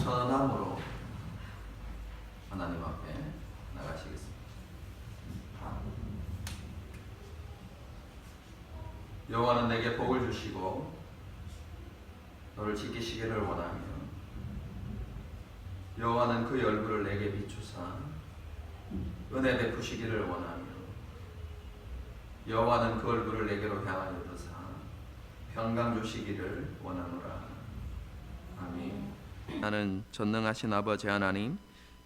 선함으로 하나님 앞에 나가시겠습니다. 여호와는 내게 복을 주시고 너를 지키시기를 원하며 여호와는 그 얼굴을 내게 비추사 은혜 베푸시기를 원하며 여호와는 그 얼굴을 내게로 향하여 드사 평강 주시기를 원하노라. 아멘. 나는 전능하신 아버지 하나님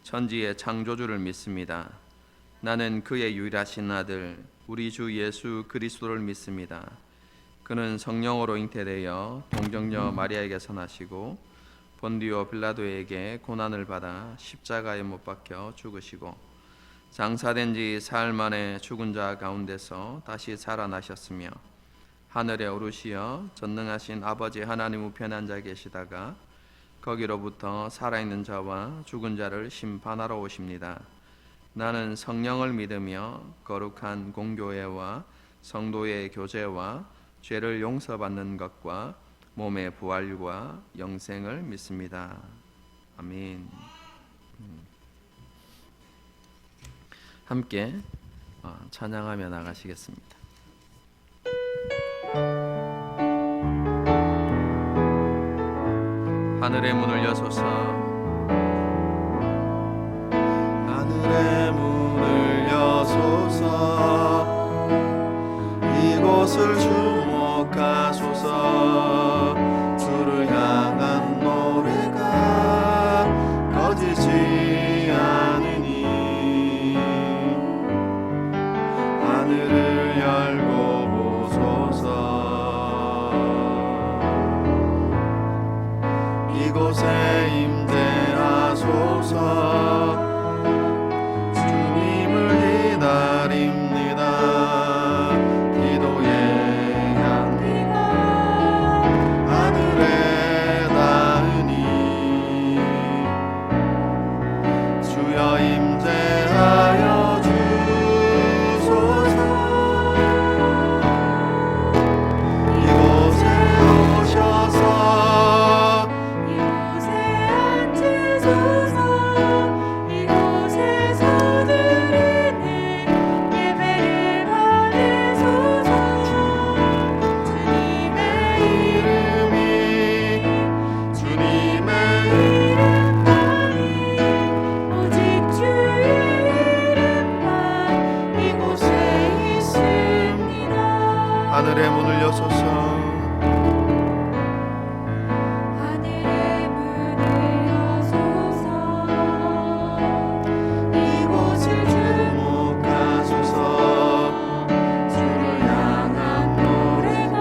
천지의 창조주를 믿습니다. 나는 그의 유일하신 아들 우리 주 예수 그리스도를 믿습니다. 그는 성령으로 잉태되어 동정녀 마리아에게서 나시고 본디오 빌라도에게 고난을 받아 십자가에 못 박혀 죽으시고 장사된 지 사흘 만에 죽은 자 가운데서 다시 살아나셨으며 하늘에 오르시어 전능하신 아버지 하나님 우편에 앉아 계시다가 거기로부터 살아있는 자와 죽은 자를 심판하러 오십니다. 나는 성령을 믿으며 거룩한 공교회와 성도의 교제와 죄를 용서받는 것과 몸의 부활과 영생을 믿습니다. 아멘. 함께 찬양하며 나가시겠습니다. 하늘의 문을 여소서 하늘의 문을 여소서 이곳을 주목하소서 주를 향한 노래가 꺼지지 않으니 하늘을 열고 보소서 이곳에 임재하소서 주님을 기다립니다. 기도의 향기가 하늘에 닿으니 주여 임재하여 주소서. 이곳에 오셔서 하늘의 문을 여소서 하늘의 문을 여소서 이곳을 주목하소서 주를 향한 노래가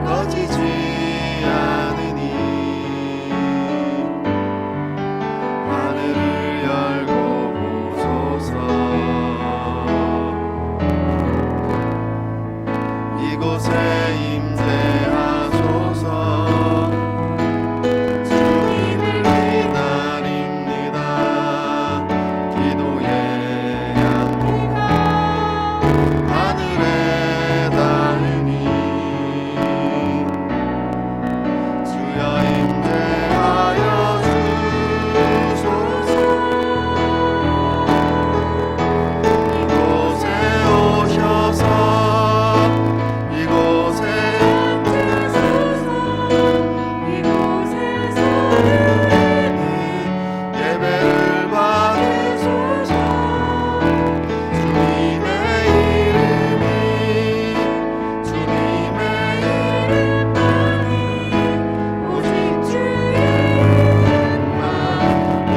꺼지지 않으니 하늘을 열고 보소서 이곳에 임재하소서 주님을 기다립니다. 기도의 향기가 하늘에 닿으니 주여 임재하여 주소서. 이곳에 오셔서 이곳에 이곳에서 예배를 받으소서. 주님의 이름이 오직 주의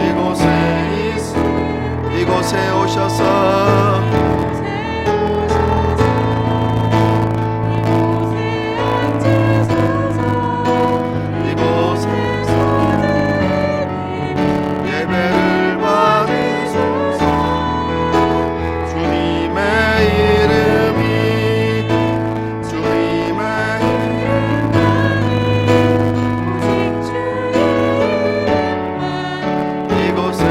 이곳에 이곳에 오셔서 이곳에서 예배를 받으소서. 주님의 이름이 이곳에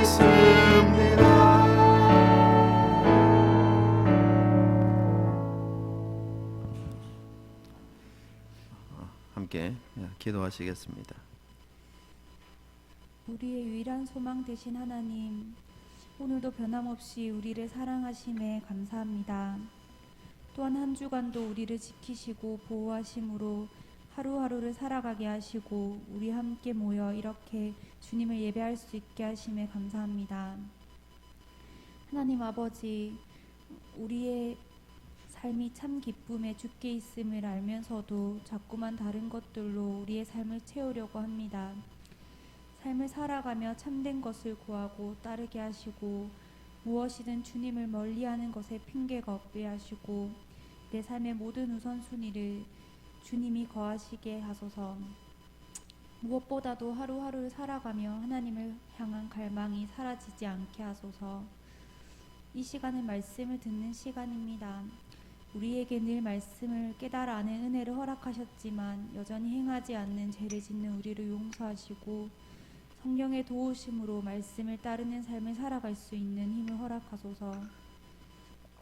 있습니다. 함께 기도하시겠습니다. 우리의 유일한 소망 되신 하나님, 오늘도 변함없이 우리를 사랑하심에 감사합니다. 또한 한 주간도 우리를 지키시고 보호하심으로 하루하루를 살아가게 하시고 우리 함께 모여 이렇게 주님을 예배할 수 있게 하심에 감사합니다. 하나님 아버지, 우리의 삶이 참 기쁨에 주께 있음을 알면서도 자꾸만 다른 것들로 우리의 삶을 채우려고 합니다. 삶을 살아가며 참된 것을 구하고 따르게 하시고 무엇이든 주님을 멀리하는 것에 핑계가 없게 하시고 내 삶의 모든 우선순위를 주님이 거하시게 하소서. 무엇보다도 하루하루를 살아가며 하나님을 향한 갈망이 사라지지 않게 하소서. 이 시간은 말씀을 듣는 시간입니다. 우리에게 늘 말씀을 깨달아 아는 은혜를 허락하셨지만 여전히 행하지 않는 죄를 짓는 우리를 용서하시고 성령의 도우심으로 말씀을 따르는 삶을 살아갈 수 있는 힘을 허락하소서.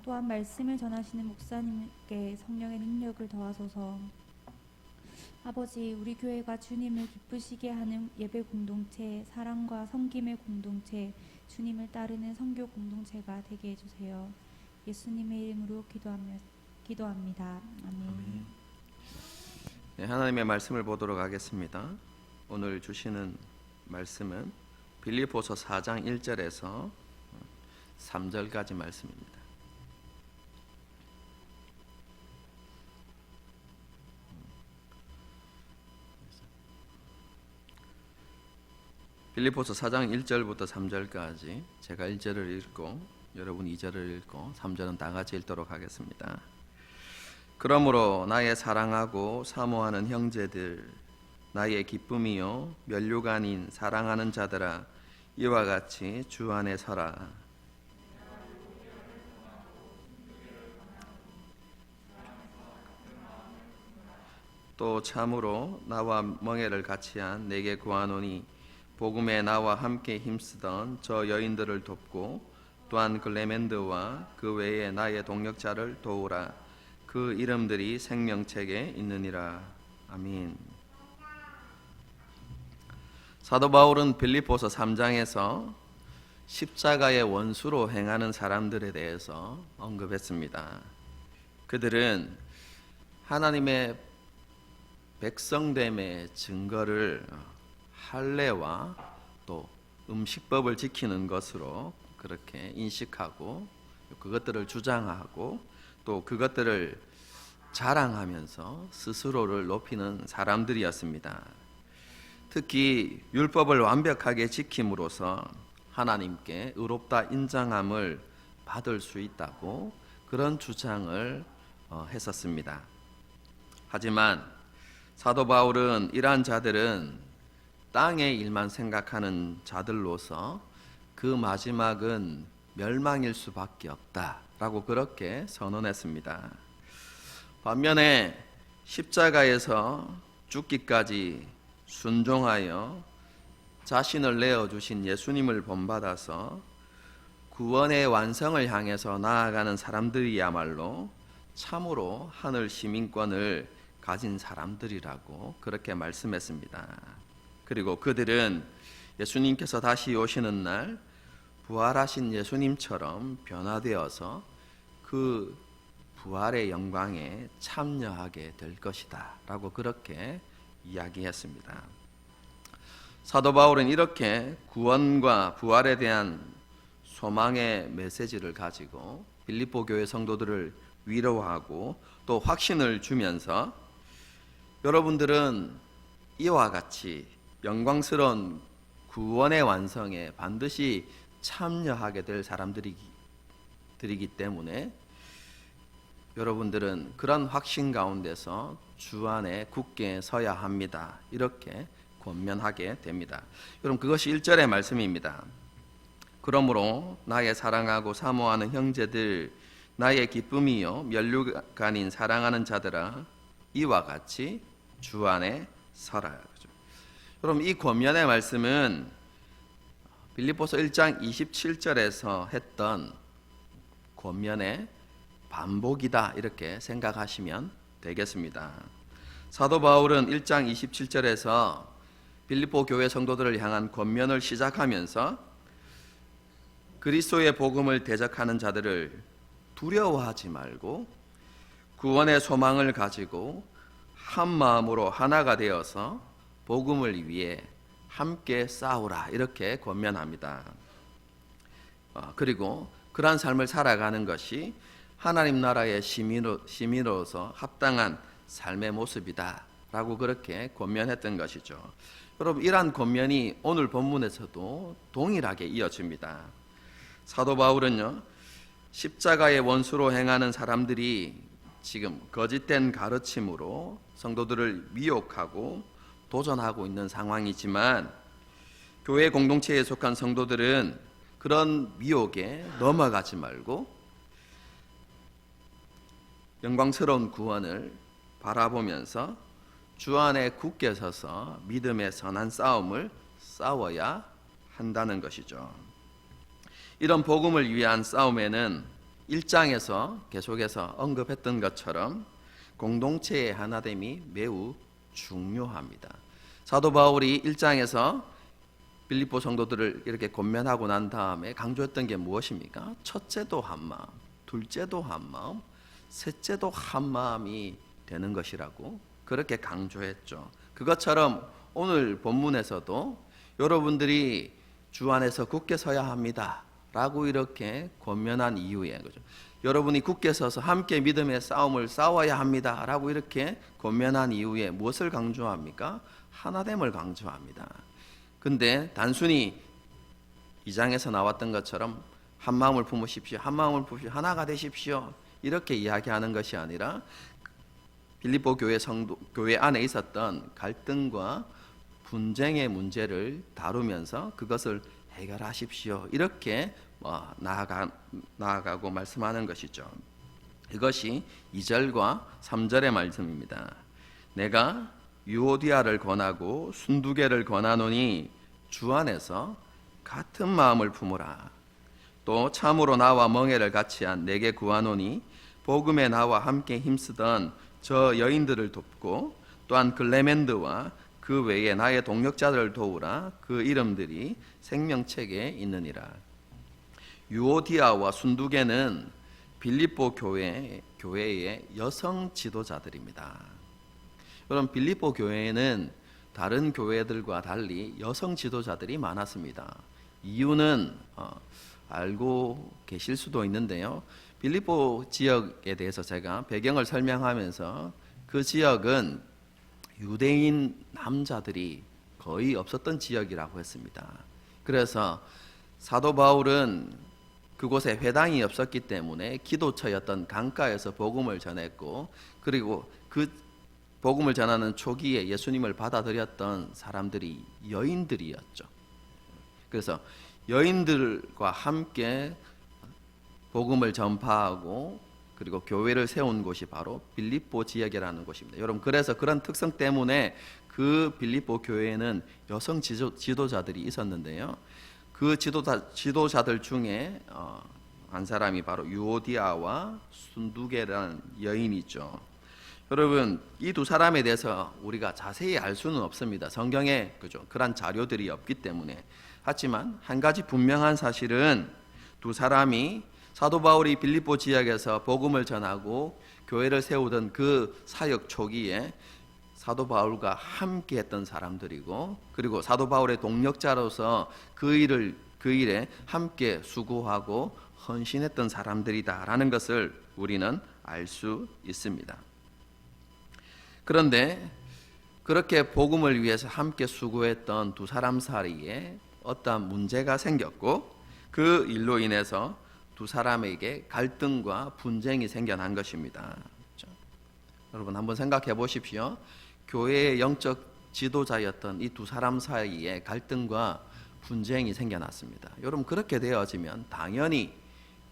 또한 말씀을 전하시는 목사님께 성령의 능력을 더하소서. 아버지, 우리 교회가 주님을 기쁘시게 하는 예배 공동체, 사랑과 섬김의 공동체, 주님을 따르는 선교 공동체가 되게 해주세요. 예수님의 이름으로 기도합니다. 아멘. 네, 하나님의 말씀을 보도록 하겠습니다. 오늘 주시는 말씀은 빌립보서 4장 1절에서 3절까지 말씀입니다. 빌립보서 4장 1절부터 3절까지 제가 1절을 읽고 여러분 2절을 읽고 3절은 다 같이 읽도록 하겠습니다. 그러므로 나의 사랑하고 사모하는 형제들, 나의 기쁨이요 면류가 아닌 사랑하는 자들아, 이와 같이 주 안에 서라. 또 참으로 나와 멍에를 같이한 내게 구하노니 복음에 나와 함께 힘쓰던 저 여인들을 돕고 또한 글레멘드와 그 외에 나의 동역자를 도우라. 그 이름들이 생명책에 있느니라. 아멘. 사도 바울은 빌립보서 3장에서 십자가의 원수로 행하는 사람들에 대해서 언급했습니다. 그들은 하나님의 백성됨의 증거를 할례와 또 음식법을 지키는 것으로 그렇게 인식하고 그것들을 주장하고 또 그것들을 자랑하면서 스스로를 높이는 사람들이었습니다. 특히 율법을 완벽하게 지킴으로써 하나님께 의롭다 인정함을 받을 수 있다고 그런 주장을 했었습니다. 하지만 사도 바울은 이러한 자들은 땅의 일만 생각하는 자들로서 그 마지막은 멸망일 수밖에 없다라고 그렇게 선언했습니다. 반면에 십자가에서 죽기까지 순종하여 자신을 내어주신 예수님을 본받아서 구원의 완성을 향해서 나아가는 사람들이야말로 참으로 하늘 시민권을 가진 사람들이라고 그렇게 말씀했습니다. 그리고 그들은 예수님께서 다시 오시는 날 부활하신 예수님처럼 변화되어서 그 부활의 영광에 참여하게 될 것이다 라고 그렇게 이야기했습니다. 사도 바울은 이렇게 구원과 부활에 대한 소망의 메시지를 가지고 빌립보 교회 성도들을 위로하고 또 확신을 주면서 여러분들은 이와 같이 영광스러운 구원의 완성에 반드시 참여하게 될 사람들이기 때문에 여러분들은 그런 확신 가운데서 주 안에 굳게 서야 합니다. 이렇게 권면하게 됩니다. 여러분, 그것이 1절의 말씀입니다. 그러므로 나의 사랑하고 사모하는 형제들, 나의 기쁨이요 면류가 아닌 사랑하는 자들아, 이와 같이 주 안에 서라. 여러분, 이 권면의 말씀은 빌립보서 1장 27절에서 했던 권면의 반복이다 이렇게 생각하시면 되겠습니다. 사도 바울은 1장 27절에서 빌립보 교회 성도들을 향한 권면을 시작하면서 그리스도의 복음을 대적하는 자들을 두려워하지 말고 구원의 소망을 가지고 한 마음으로 하나가 되어서 복음을 위해 함께 싸우라 이렇게 권면합니다. 그리고 그러한 삶을 살아가는 것이 하나님 나라의 시민으로서 합당한 삶의 모습이다 라고 그렇게 권면했던 것이죠. 여러분, 이러한 권면이 오늘 본문에서도 동일하게 이어집니다. 사도 바울은요, 십자가의 원수로 행하는 사람들이 지금 거짓된 가르침으로 성도들을 미혹하고 도전하고 있는 상황이지만 교회 공동체에 속한 성도들은 그런 미혹에 넘어가지 말고 영광스러운 구원을 바라보면서 주 안에 굳게 서서 믿음의 선한 싸움을 싸워야 한다는 것이죠. 이런 복음을 위한 싸움에는 1장에서 계속해서 언급했던 것처럼 공동체의 하나됨이 매우 중요합니다. 사도 바울이 1장에서 빌립보 성도들을 이렇게 권면하고 난 다음에 강조했던 게 무엇입니까? 첫째도 한 마음, 둘째도 한 마음, 셋째도 한 마음이 되는 것이라고 그렇게 강조했죠. 그것처럼 오늘 본문에서도 여러분들이 주 안에서 굳게 서야 합니다 라고 이렇게 권면한 이유에 그죠? 여러분이 굳게 서서 함께 믿음의 싸움을 싸워야 합니다 라고 이렇게 권면한 이유에 무엇을 강조합니까? 하나됨을 강조합니다. 근데 단순히 2장에서 나왔던 것처럼 한 마음을 품으십시오, 한 마음을 품으십시오, 하나가 되십시오 이렇게 이야기하는 것이 아니라 빌립보 교회 안에 있었던 갈등과 분쟁의 문제를 다루면서 그것을 해결하십시오 이렇게 나아가고 말씀하는 것이죠. 이것이 2절과 3절의 말씀입니다. 내가 유오디아를 권하고 순두개를 권하노니 주 안에서 같은 마음을 품으라. 또 참으로 나와 멍에를 같이 한 내게 구하노니 복음에 나와 함께 힘쓰던 저 여인들을 돕고 또한 글레멘드와 그 외에 나의 동역자들을 도우라. 그 이름들이 생명책에 있느니라. 유오디아와 순두개는 빌립보 교회의 여성 지도자들입니다. 여러분, 빌립보 교회에는 다른 교회들과 달리 여성 지도자들이 많았습니다. 이유는 알고 계실 수도 있는데요. 빌립보 지역에 대해서 제가 배경을 설명하면서 그 지역은 유대인 남자들이 거의 없었던 지역이라고 했습니다. 그래서 사도 바울은 그곳에 회당이 없었기 때문에 기도처였던 강가에서 복음을 전했고, 그리고 그 복음을 전하는 초기에 예수님을 받아들였던 사람들이 여인들이었죠. 그래서 여인들과 함께 복음을 전파하고 그리고 교회를 세운 곳이 바로 빌립보 지역이라는 곳입니다. 여러분, 그래서 그런 특성 때문에 그 빌립보 교회에는 여성 지도자들이 있었는데요. 그 지도자들 중에 한 사람이 바로 유오디아와 순두개라는 여인이죠. 여러분, 이 두 사람에 대해서 우리가 자세히 알 수는 없습니다. 성경에 그런 자료들이 없기 때문에. 하지만 한 가지 분명한 사실은 두 사람이 사도 바울이 빌립보 지역에서 복음을 전하고 교회를 세우던 그 사역 초기에 사도 바울과 함께 했던 사람들이고, 그리고 사도 바울의 동력자로서 그 일에 함께 수고하고 헌신했던 사람들이다라는 것을 우리는 알 수 있습니다. 그런데 그렇게 복음을 위해서 함께 수고했던 두 사람 사이에 어떠한 문제가 생겼고, 그 일로 인해서 두 사람에게 갈등과 분쟁이 생겨난 것입니다. 여러분, 한번 생각해 보십시오. 교회의 영적 지도자였던 이 두 사람 사이에 갈등과 분쟁이 생겨났습니다. 여러분, 그렇게 되어지면 당연히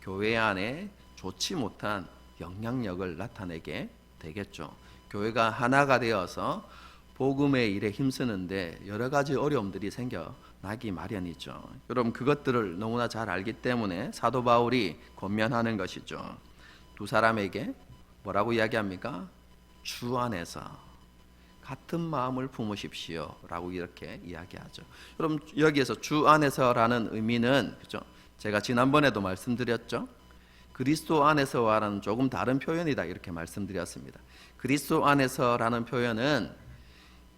교회 안에 좋지 못한 영향력을 나타내게 되겠죠. 교회가 하나가 되어서 복음의 일에 힘쓰는데 여러 가지 어려움들이 생겨나기 마련이죠. 여러분, 그것들을 너무나 잘 알기 때문에 사도 바울이 권면하는 것이죠. 두 사람에게 뭐라고 이야기합니까? 주 안에서 같은 마음을 품으십시오라고 이렇게 이야기하죠. 그럼 여기에서 주 안에서라는 의미는 그죠? 제가 지난번에도 말씀드렸죠. 그리스도 안에서와는 조금 다른 표현이다 이렇게 말씀드렸습니다. 그리스도 안에서라는 표현은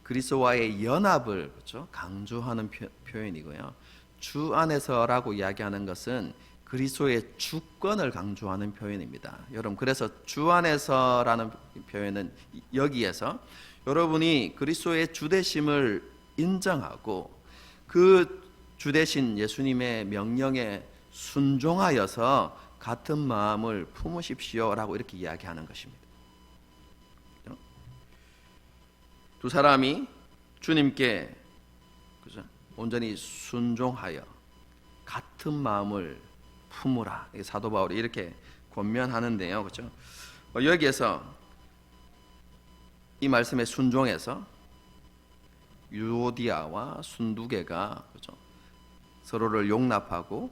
그리스도와의 연합을 그렇죠? 강조하는 표현이고요. 주 안에서라고 이야기하는 것은 그리스도의 주권을 강조하는 표현입니다. 여러분 그래서 주 안에서라는 표현은 여기에서 여러분이 그리스도의 주되심을 인정하고 그 주되신 예수님의 명령에 순종하여서 같은 마음을 품으십시오라고 이렇게 이야기하는 것입니다. 두 사람이 주님께 그죠? 온전히 순종하여 같은 마음을 품으라. 사도 바울이 이렇게 권면하는데요, 그렇죠? 여기에서 이 말씀에 순종해서 유오디아와 순두개가 그렇죠? 서로를 용납하고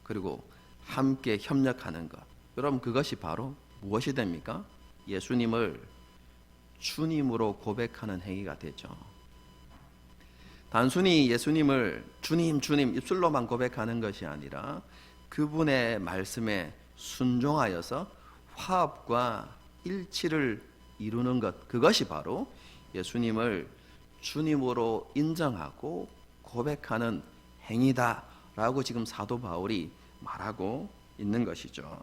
그리고 함께 협력하는 것. 여러분 그것이 바로 무엇이 됩니까? 예수님을 주님으로 고백하는 행위가 되죠. 단순히 예수님을 주님 주님 입술로만 고백하는 것이 아니라 그분의 말씀에 순종하여서 화합과 일치를 이루는 것, 그것이 바로 예수님을 주님으로 인정하고 고백하는 행위다라고 지금 사도 바울이 말하고 있는 것이죠.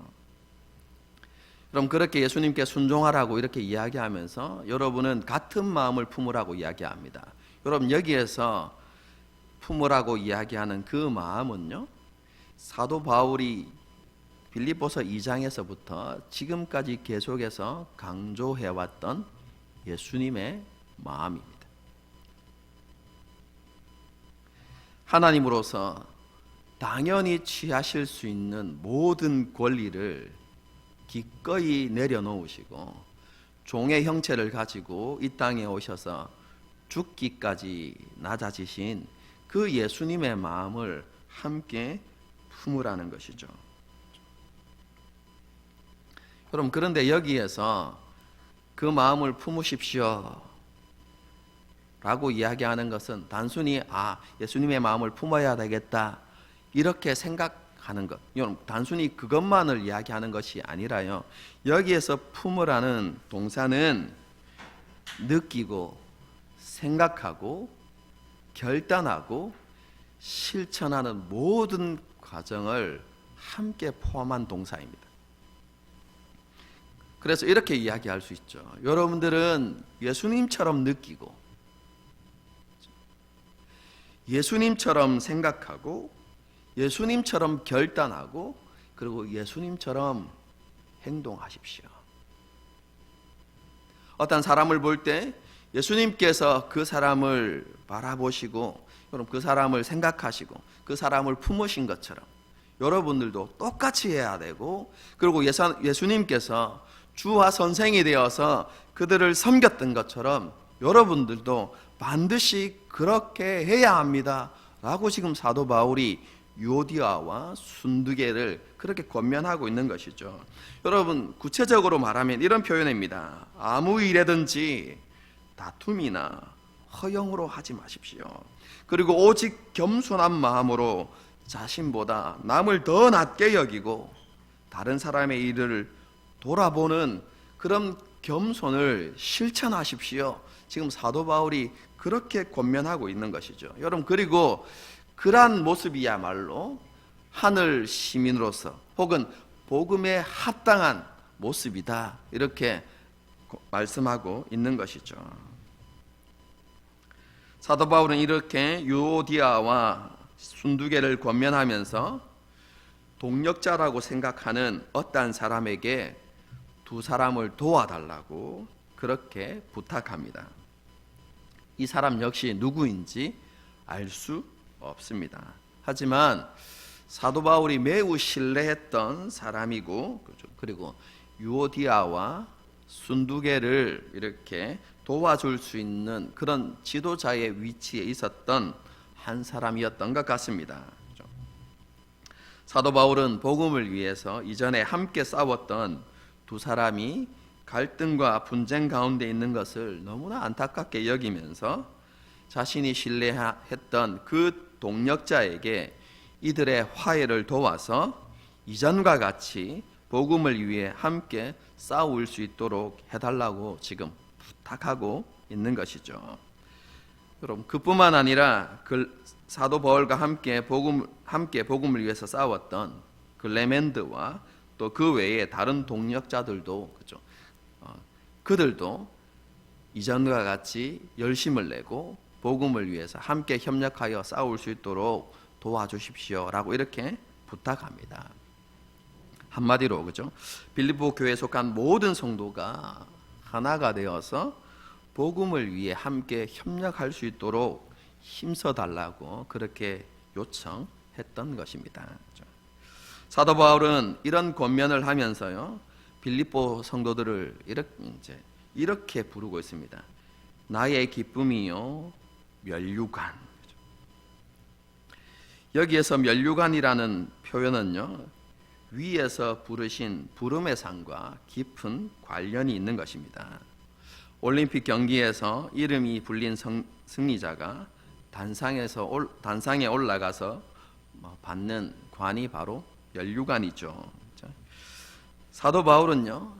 그럼 그렇게 예수님께 순종하라고 이렇게 이야기하면서 여러분은 같은 마음을 품으라고 이야기합니다. 여러분 여기에서 품으라고 이야기하는 그 마음은요, 사도 바울이 빌립보서 2장에서부터 지금까지 계속해서 강조해왔던 예수님의 마음입니다. 하나님으로서 당연히 취하실 수 있는 모든 권리를 기꺼이 내려놓으시고 종의 형체를 가지고 이 땅에 오셔서 죽기까지 낮아지신 그 예수님의 마음을 함께 품으라는 것이죠. 여러분 그런데 여기에서 그 마음을 품으십시오 라고 이야기하는 것은 단순히 예수님의 마음을 품어야 되겠다 이렇게 생각하는 것, 단순히 그것만을 이야기하는 것이 아니라요, 여기에서 품으라는 동사는 느끼고 생각하고 결단하고 실천하는 모든 과정을 함께 포함한 동사입니다. 그래서 이렇게 이야기할 수 있죠. 여러분들은 예수님처럼 느끼고 예수님처럼 생각하고 예수님처럼 결단하고 그리고 예수님처럼 행동하십시오. 어떤 사람을 볼 때 예수님께서 그 사람을 바라보시고 여러분 그 사람을 생각하시고 그 사람을 품으신 것처럼 여러분들도 똑같이 해야 되고, 그리고 예수님께서 주와 선생이 되어서 그들을 섬겼던 것처럼 여러분들도 반드시 그렇게 해야 합니다 라고 지금 사도 바울이 유오디아와 순두개를 그렇게 권면하고 있는 것이죠. 여러분 구체적으로 말하면 이런 표현입니다. 아무 일에든지 다툼이나 허영으로 하지 마십시오. 그리고 오직 겸손한 마음으로 자신보다 남을 더 낮게 여기고 다른 사람의 일을 돌아보는 그런 겸손을 실천하십시오. 지금 사도 바울이 그렇게 권면하고 있는 것이죠. 여러분 그리고 그러한 모습이야말로 하늘 시민으로서 혹은 복음에 합당한 모습이다 이렇게 말씀하고 있는 것이죠. 사도 바울은 이렇게 유오디아와 순두개를 권면하면서 동력자라고 생각하는 어떠한 사람에게 두 사람을 도와달라고 그렇게 부탁합니다. 이 사람 역시 누구인지 알 수 없습니다. 하지만 사도 바울이 매우 신뢰했던 사람이고, 그리고 유오디아와 순두개를 이렇게 도와줄 수 있는 그런 지도자의 위치에 있었던 한 사람이었던 것 같습니다. 사도 바울은 복음을 위해서 이전에 함께 싸웠던 두 사람이 갈등과 분쟁 가운데 있는 것을 너무나 안타깝게 여기면서 자신이 신뢰했던 그 동력자에게 이들의 화해를 도와서 이전과 같이 복음을 위해 함께 싸울 수 있도록 해달라고 지금 부탁하고 있는 것이죠. 여러분, 그뿐만 아니라 그 사도 바울과 함께 복음을 위해서 싸웠던 글레멘드와 또 그 외에 다른 동력자들도 그죠. 그들도 이전과 같이 열심을 내고 복음을 위해서 함께 협력하여 싸울 수 있도록 도와주십시오라고 이렇게 부탁합니다. 한마디로 그죠? 빌립보 교회에 속한 모든 성도가 하나가 되어서 복음을 위해 함께 협력할 수 있도록 힘써 달라고 그렇게 요청했던 것입니다. 사도 바울은 이런 권면을 하면서요, 빌립보 성도들을 이렇게 부르고 있습니다. 나의 기쁨이요 면류관. 여기에서 면류관이라는 표현은요, 위에서 부르신 부름의 상과 깊은 관련이 있는 것입니다. 올림픽 경기에서 이름이 불린 승리자가 단상에 올라가서 받는 관이 바로 면류관이죠. 사도 바울은요,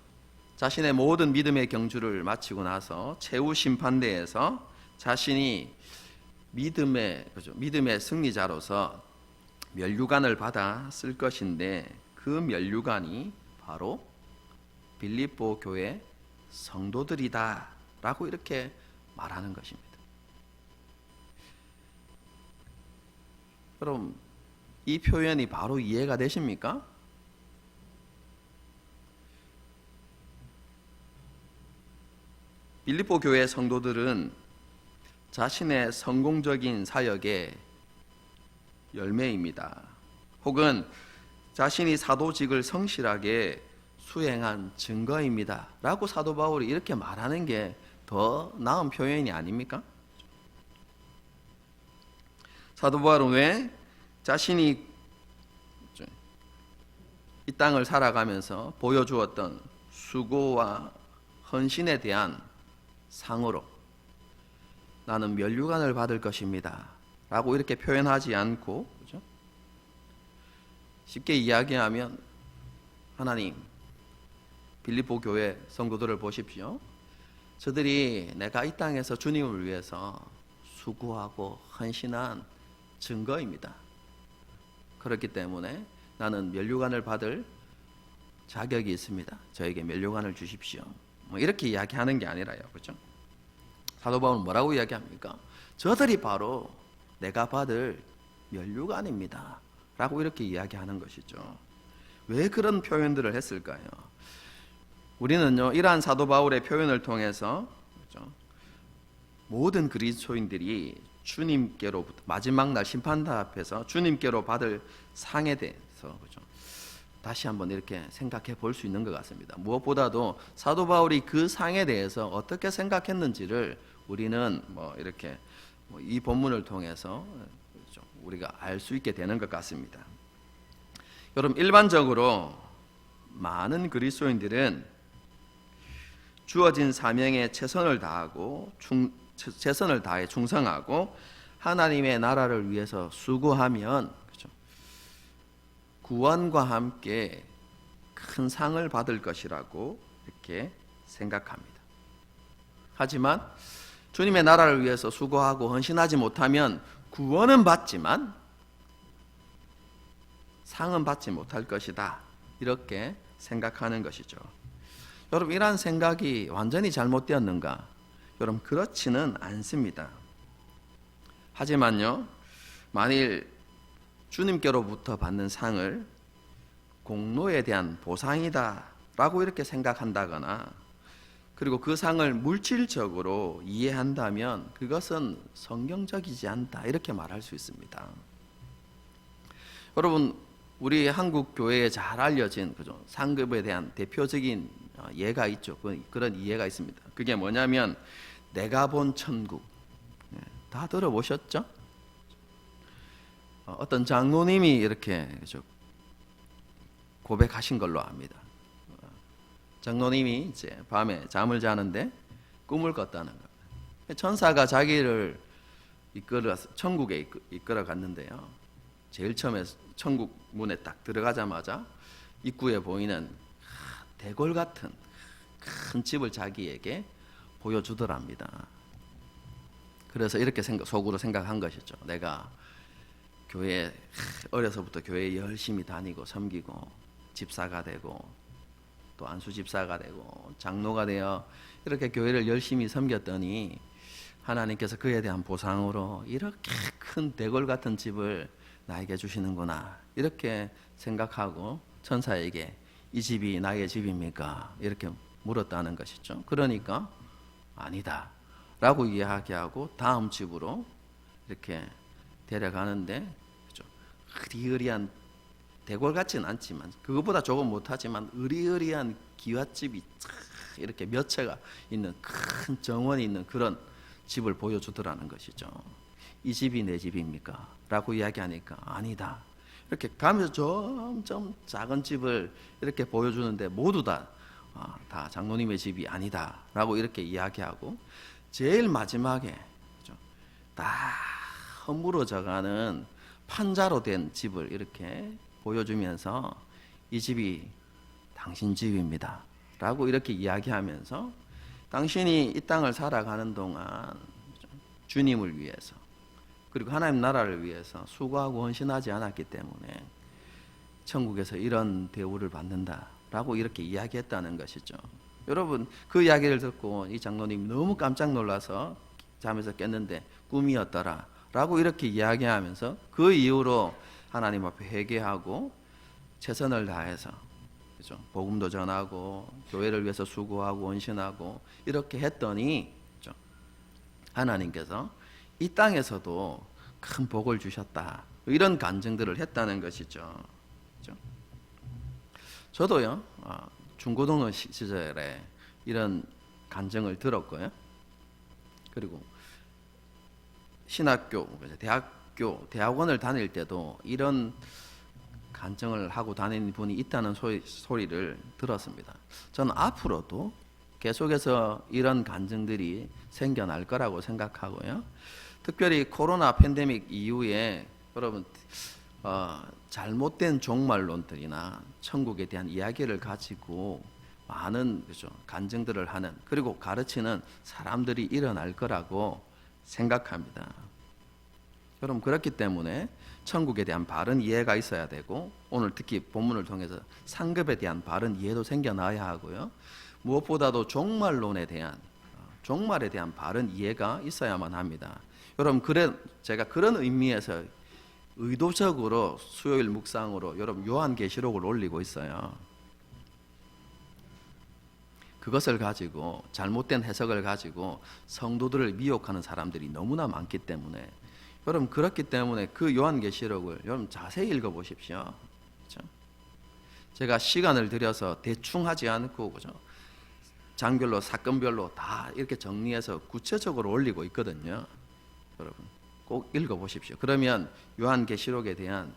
자신의 모든 믿음의 경주를 마치고 나서 최후 심판대에서 자신이 믿음의 승리자로서 면류관을 받아 쓸 것인데 그 면류관이 바로 빌립보 교회 성도들이다라고 이렇게 말하는 것입니다. 그럼 이 표현이 바로 이해가 되십니까? 빌립보 교회 성도들은 자신의 성공적인 사역의 열매입니다. 혹은 자신이 사도직을 성실하게 수행한 증거입니다 라고 사도 바울이 이렇게 말하는 게 더 나은 표현이 아닙니까? 사도 바울은 왜 자신이 이 땅을 살아가면서 보여주었던 수고와 헌신에 대한 상으로 나는 면류관을 받을 것입니다 라고 이렇게 표현하지 않고, 그렇죠? 쉽게 이야기하면 하나님, 빌립보 교회 성도들을 보십시오. 저들이 내가 이 땅에서 주님을 위해서 수고하고 헌신한 증거입니다. 그렇기 때문에 나는 면류관을 받을 자격이 있습니다. 저에게 면류관을 주십시오. 이렇게 이야기하는 게 아니라요, 그렇죠? 사도 바울은 뭐라고 이야기합니까? 저들이 바로 내가 받을 면류관입니다 라고 이렇게 이야기하는 것이죠. 왜 그런 표현들을 했을까요? 우리는요, 이러한 사도 바울의 표현을 통해서, 그렇죠? 모든 그리스도인들이 주님께로부터 마지막 날 심판대 앞에서 주님께로 받을 상에 대해서, 그렇죠? 다시 한번 이렇게 생각해 볼 수 있는 것 같습니다. 무엇보다도 사도 바울이 그 상에 대해서 어떻게 생각했는지를 우리는 이렇게 이 본문을 통해서 우리가 알 수 있게 되는 것 같습니다. 여러분, 일반적으로 많은 그리스도인들은 주어진 사명에 최선을 다해 충성하고 하나님의 나라를 위해서 수고하면, 그렇죠? 구원과 함께 큰 상을 받을 것이라고 이렇게 생각합니다. 하지만 주님의 나라를 위해서 수고하고 헌신하지 못하면 구원은 받지만 상은 받지 못할 것이다, 이렇게 생각하는 것이죠. 여러분, 이러한 생각이 완전히 잘못되었는가? 여러분, 그렇지는 않습니다. 하지만요, 만일 주님께로부터 받는 상을 공로에 대한 보상이다 라고 이렇게 생각한다거나, 그리고 그 상을 물질적으로 이해한다면 그것은 성경적이지 않다, 이렇게 말할 수 있습니다. 여러분, 우리 한국 교회에 잘 알려진, 그죠, 상급에 대한 대표적인 예가 있죠. 그런 이해가 있습니다. 그게 뭐냐면 내가 본 천국. 다 들어보셨죠? 어떤 장로님이 이렇게 고백하신 걸로 압니다. 장로님이 이제 밤에 잠을 자는데 꿈을 꿨다는 겁니다. 천사가 자기를 천국에 이끌어 갔는데요. 제일 처음에 천국 문에 딱 들어가자마자 입구에 보이는 대궐 같은 큰 집을 자기에게 보여주더랍니다. 그래서 이렇게 속으로 생각한 것이죠. 내가 어려서부터 교회에 열심히 다니고 섬기고 집사가 되고 또 안수 집사가 되고 장로가 되어 이렇게 교회를 열심히 섬겼더니 하나님께서 그에 대한 보상으로 이렇게 큰 대궐 같은 집을 나에게 주시는구나 이렇게 생각하고 천사에게 이 집이 나의 집입니까? 이렇게 물었다는 것이죠. 그러니까 아니다 라고 이야기하고 다음 집으로 이렇게 데려가는데 으리으리한 대궐 같지는 않지만 그것보다 조금 못하지만 으리으리한 기와집이 이렇게 몇 채가 있는 큰 정원이 있는 그런 집을 보여주더라는 것이죠. 이 집이 내 집입니까? 라고 이야기하니까 아니다. 이렇게 가면서 점점 작은 집을 이렇게 보여주는데 모두 다 장로님의 집이 아니다 라고 이렇게 이야기하고 제일 마지막에 다 허물어져가는 판자로 된 집을 이렇게 보여주면서 이 집이 당신 집입니다 라고 이렇게 이야기하면서 당신이 이 땅을 살아가는 동안 주님을 위해서 그리고 하나님 나라를 위해서 수고하고 헌신하지 않았기 때문에 천국에서 이런 대우를 받는다라고 이렇게 이야기했다는 것이죠. 여러분 그 이야기를 듣고 이 장로님이 너무 깜짝 놀라서 잠에서 깼는데 꿈이었더라 라고 이렇게 이야기하면서 그 이후로 하나님 앞에 회개하고 최선을 다해서 그렇죠? 복음도 전하고 교회를 위해서 수고하고 헌신하고 이렇게 했더니 그렇죠? 하나님께서 이 땅에서도 큰 복을 주셨다 이런 간증들을 했다는 것이죠. 그렇죠? 저도요 중고등어 시절에 이런 간증을 들었고요. 그리고 신학교, 대학원을 다닐 때도 이런 간증을 하고 다니는 분이 있다는 소리를 들었습니다. 저는 앞으로도 계속해서 이런 간증들이 생겨날 거라고 생각하고요. 특별히 코로나 팬데믹 이후에 여러분 잘못된 종말론들이나 천국에 대한 이야기를 가지고 많은 그죠 간증들을 하는 그리고 가르치는 사람들이 일어날 거라고 생각합니다. 여러분 그렇기 때문에 천국에 대한 바른 이해가 있어야 되고 오늘 특히 본문을 통해서 상급에 대한 바른 이해도 생겨나야 하고요. 무엇보다도 종말론에 대한 종말에 대한 바른 이해가 있어야만 합니다. 여러분 제가 그런 의미에서 의도적으로 수요일 묵상으로 여러분 요한계시록을 올리고 있어요. 그것을 가지고 잘못된 해석을 가지고 성도들을 미혹하는 사람들이 너무나 많기 때문에 여러분 그렇기 때문에 그 요한계시록을 여러분 자세히 읽어보십시오. 그렇죠? 제가 시간을 들여서 대충 하지 않고 그죠? 장별로 사건별로 다 이렇게 정리해서 구체적으로 올리고 있거든요. 여러분 꼭 읽어보십시오. 그러면 요한계시록에 대한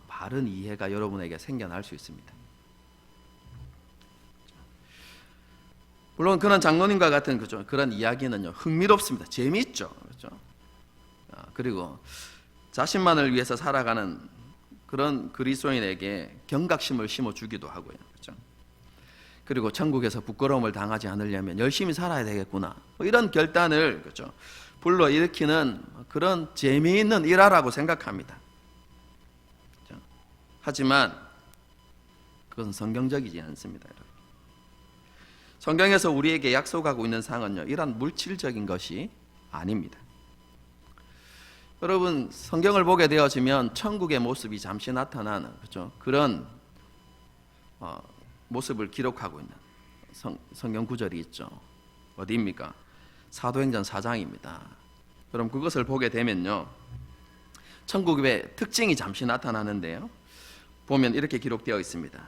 바른 이해가 여러분에게 생겨날 수 있습니다. 물론 그런 장로님과 같은 그런 이야기는요 흥미롭습니다. 재미있죠. 그렇죠? 그리고 자신만을 위해서 살아가는 그런 그리스도인에게 경각심을 심어주기도 하고요. 그렇죠? 그리고 천국에서 부끄러움을 당하지 않으려면 열심히 살아야 되겠구나. 이런 결단을 그렇죠? 불러일으키는 그런 재미있는 일화라고 생각합니다. 그렇죠? 하지만 그건 성경적이지 않습니다. 여러분. 성경에서 우리에게 약속하고 있는 상은요 이런 물질적인 것이 아닙니다. 여러분 성경을 보게 되어지면 천국의 모습이 잠시 나타나는 그렇죠? 그런 모습을 기록하고 있는 성경 구절이 있죠. 어디입니까? 사도행전 4장입니다. 그럼 그것을 보게 되면요 천국의 특징이 잠시 나타나는데요 보면 이렇게 기록되어 있습니다.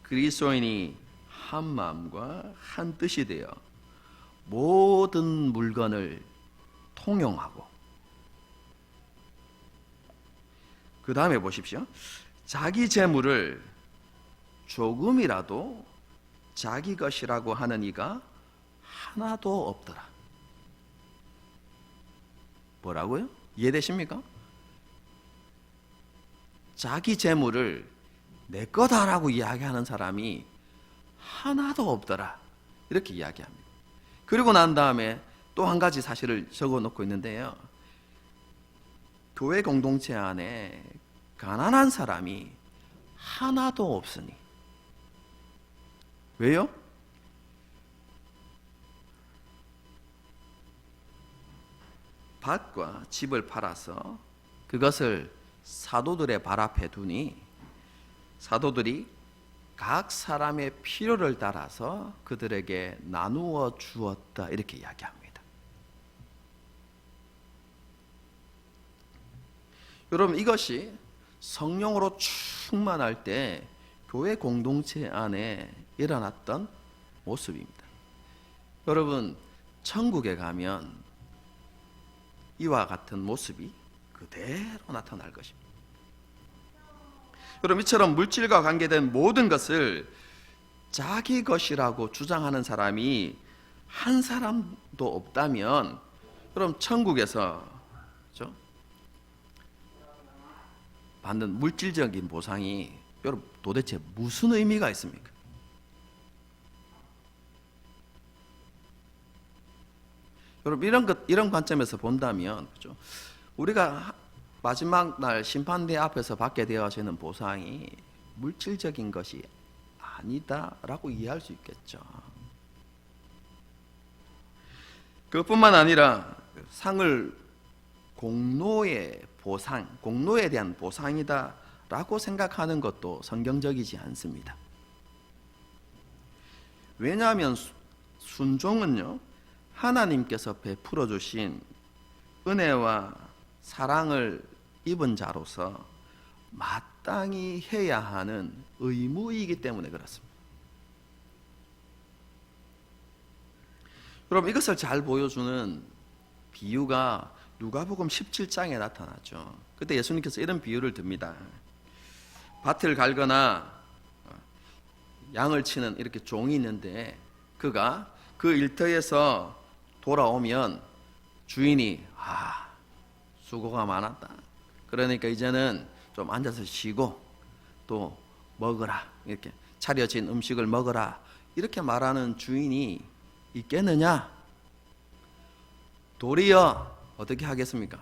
그리스도인이 한 마음과 한 뜻이 되어 모든 물건을 통용하고 그 다음에 보십시오. 자기 재물을 조금이라도 자기 것이라고 하는 이가 하나도 없더라. 뭐라고요? 이해되십니까? 자기 재물을 내 거다라고 이야기하는 사람이 하나도 없더라, 이렇게 이야기합니다. 그리고 난 다음에 또 한 가지 사실을 적어 놓고 있는데요, 교회 공동체 안에 가난한 사람이 하나도 없으니. 왜요? 밭과 집을 팔아서 그것을 사도들의 발 앞에 두니 사도들이 각 사람의 필요를 따라서 그들에게 나누어 주었다, 이렇게 이야기합니다. 여러분, 이것이 성령으로 충만할 때 교회 공동체 안에 일어났던 모습입니다. 여러분, 천국에 가면 이와 같은 모습이 그대로 나타날 것입니다. 여러분, 이처럼 물질과 관계된 모든 것을 자기 것이라고 주장하는 사람이 한 사람도 없다면, 여러분, 천국에서 그렇죠? 받는 물질적인 보상이 여러분 도대체 무슨 의미가 있습니까? 여러분, 이런 관점에서 본다면, 그렇죠? 우리가 마지막 날 심판대 앞에서 받게 되어지는 보상이 물질적인 것이 아니다라고 이해할 수 있겠죠. 그것뿐만 아니라 상을 공로의 보상, 공로에 대한 보상이다라고 생각하는 것도 성경적이지 않습니다. 왜냐하면 순종은요, 하나님께서 베풀어 주신 은혜와 사랑을 입은 자로서 마땅히 해야 하는 의무이기 때문에 그렇습니다. 여러분, 이것을 잘 보여주는 비유가 누가복음 17장에 나타나죠. 그때 예수님께서 이런 비유를 듭니다. 밭을 갈거나 양을 치는 이렇게 종이 있는데, 그가 그 일터에서 돌아오면 주인이 수고가 많았다, 그러니까 이제는 좀 앉아서 쉬고 또 먹어라, 이렇게 차려진 음식을 먹어라, 이렇게 말하는 주인이 있겠느냐? 도리어 어떻게 하겠습니까?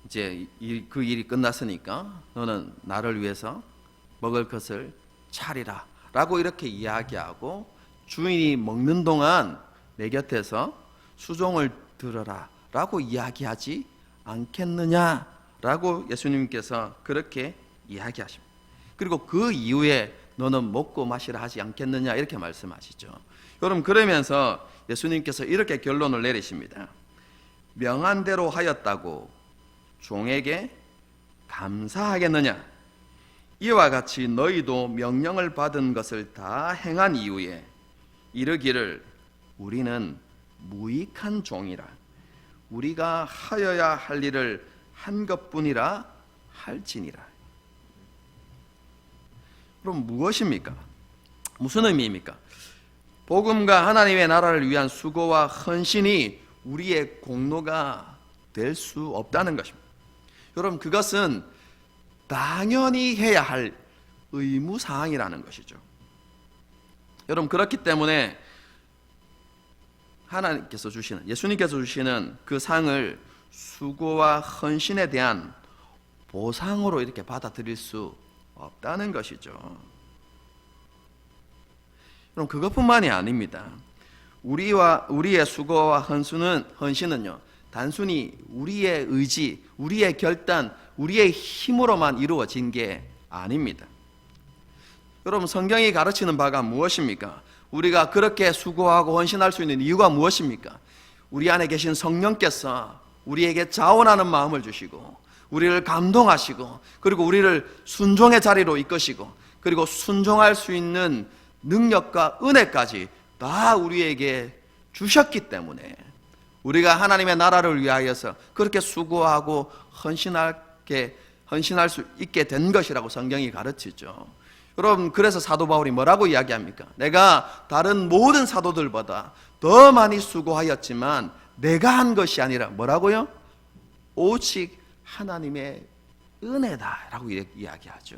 이제 그 일이 끝났으니까 너는 나를 위해서 먹을 것을 차리라 라고 이렇게 이야기하고, 주인이 먹는 동안 내 곁에서 수종을 들어라 라고 이야기하지 않겠느냐라고 예수님께서 그렇게 이야기하십니다. 그리고 그 이후에 너는 먹고 마시라 하지 않겠느냐, 이렇게 말씀하시죠. 여러분, 그러면서 예수님께서 이렇게 결론을 내리십니다. 명한 대로 하였다고 종에게 감사하겠느냐? 이와 같이 너희도 명령을 받은 것을 다 행한 이후에 이르기를 우리는 무익한 종이라, 우리가 하여야 할 일을 한 것뿐이라 할지니라. 그럼 무엇입니까? 무슨 의미입니까? 복음과 하나님의 나라를 위한 수고와 헌신이 우리의 공로가 될 수 없다는 것입니다. 여러분, 그것은 당연히 해야 할 의무사항이라는 것이죠. 여러분, 그렇기 때문에 하나님께서 주시는, 예수님께서 주시는 그 상을 수고와 헌신에 대한 보상으로 이렇게 받아들일 수 없다는 것이죠. 그럼 그것뿐만이 아닙니다. 우리의 수고와 헌신은요, 단순히 우리의 의지, 우리의 결단, 우리의 힘으로만 이루어진 게 아닙니다. 여러분, 성경이 가르치는 바가 무엇입니까? 우리가 그렇게 수고하고 헌신할 수 있는 이유가 무엇입니까? 우리 안에 계신 성령께서 우리에게 자원하는 마음을 주시고, 우리를 감동하시고, 그리고 우리를 순종의 자리로 이끄시고, 그리고 순종할 수 있는 능력과 은혜까지 다 우리에게 주셨기 때문에 우리가 하나님의 나라를 위하여서 그렇게 수고하고 헌신할 수 있게 된 것이라고 성경이 가르치죠. 여러분, 그래서 사도 바울이 뭐라고 이야기합니까? 내가 다른 모든 사도들보다 더 많이 수고하였지만 내가 한 것이 아니라 뭐라고요? 오직 하나님의 은혜다 라고 이야기하죠.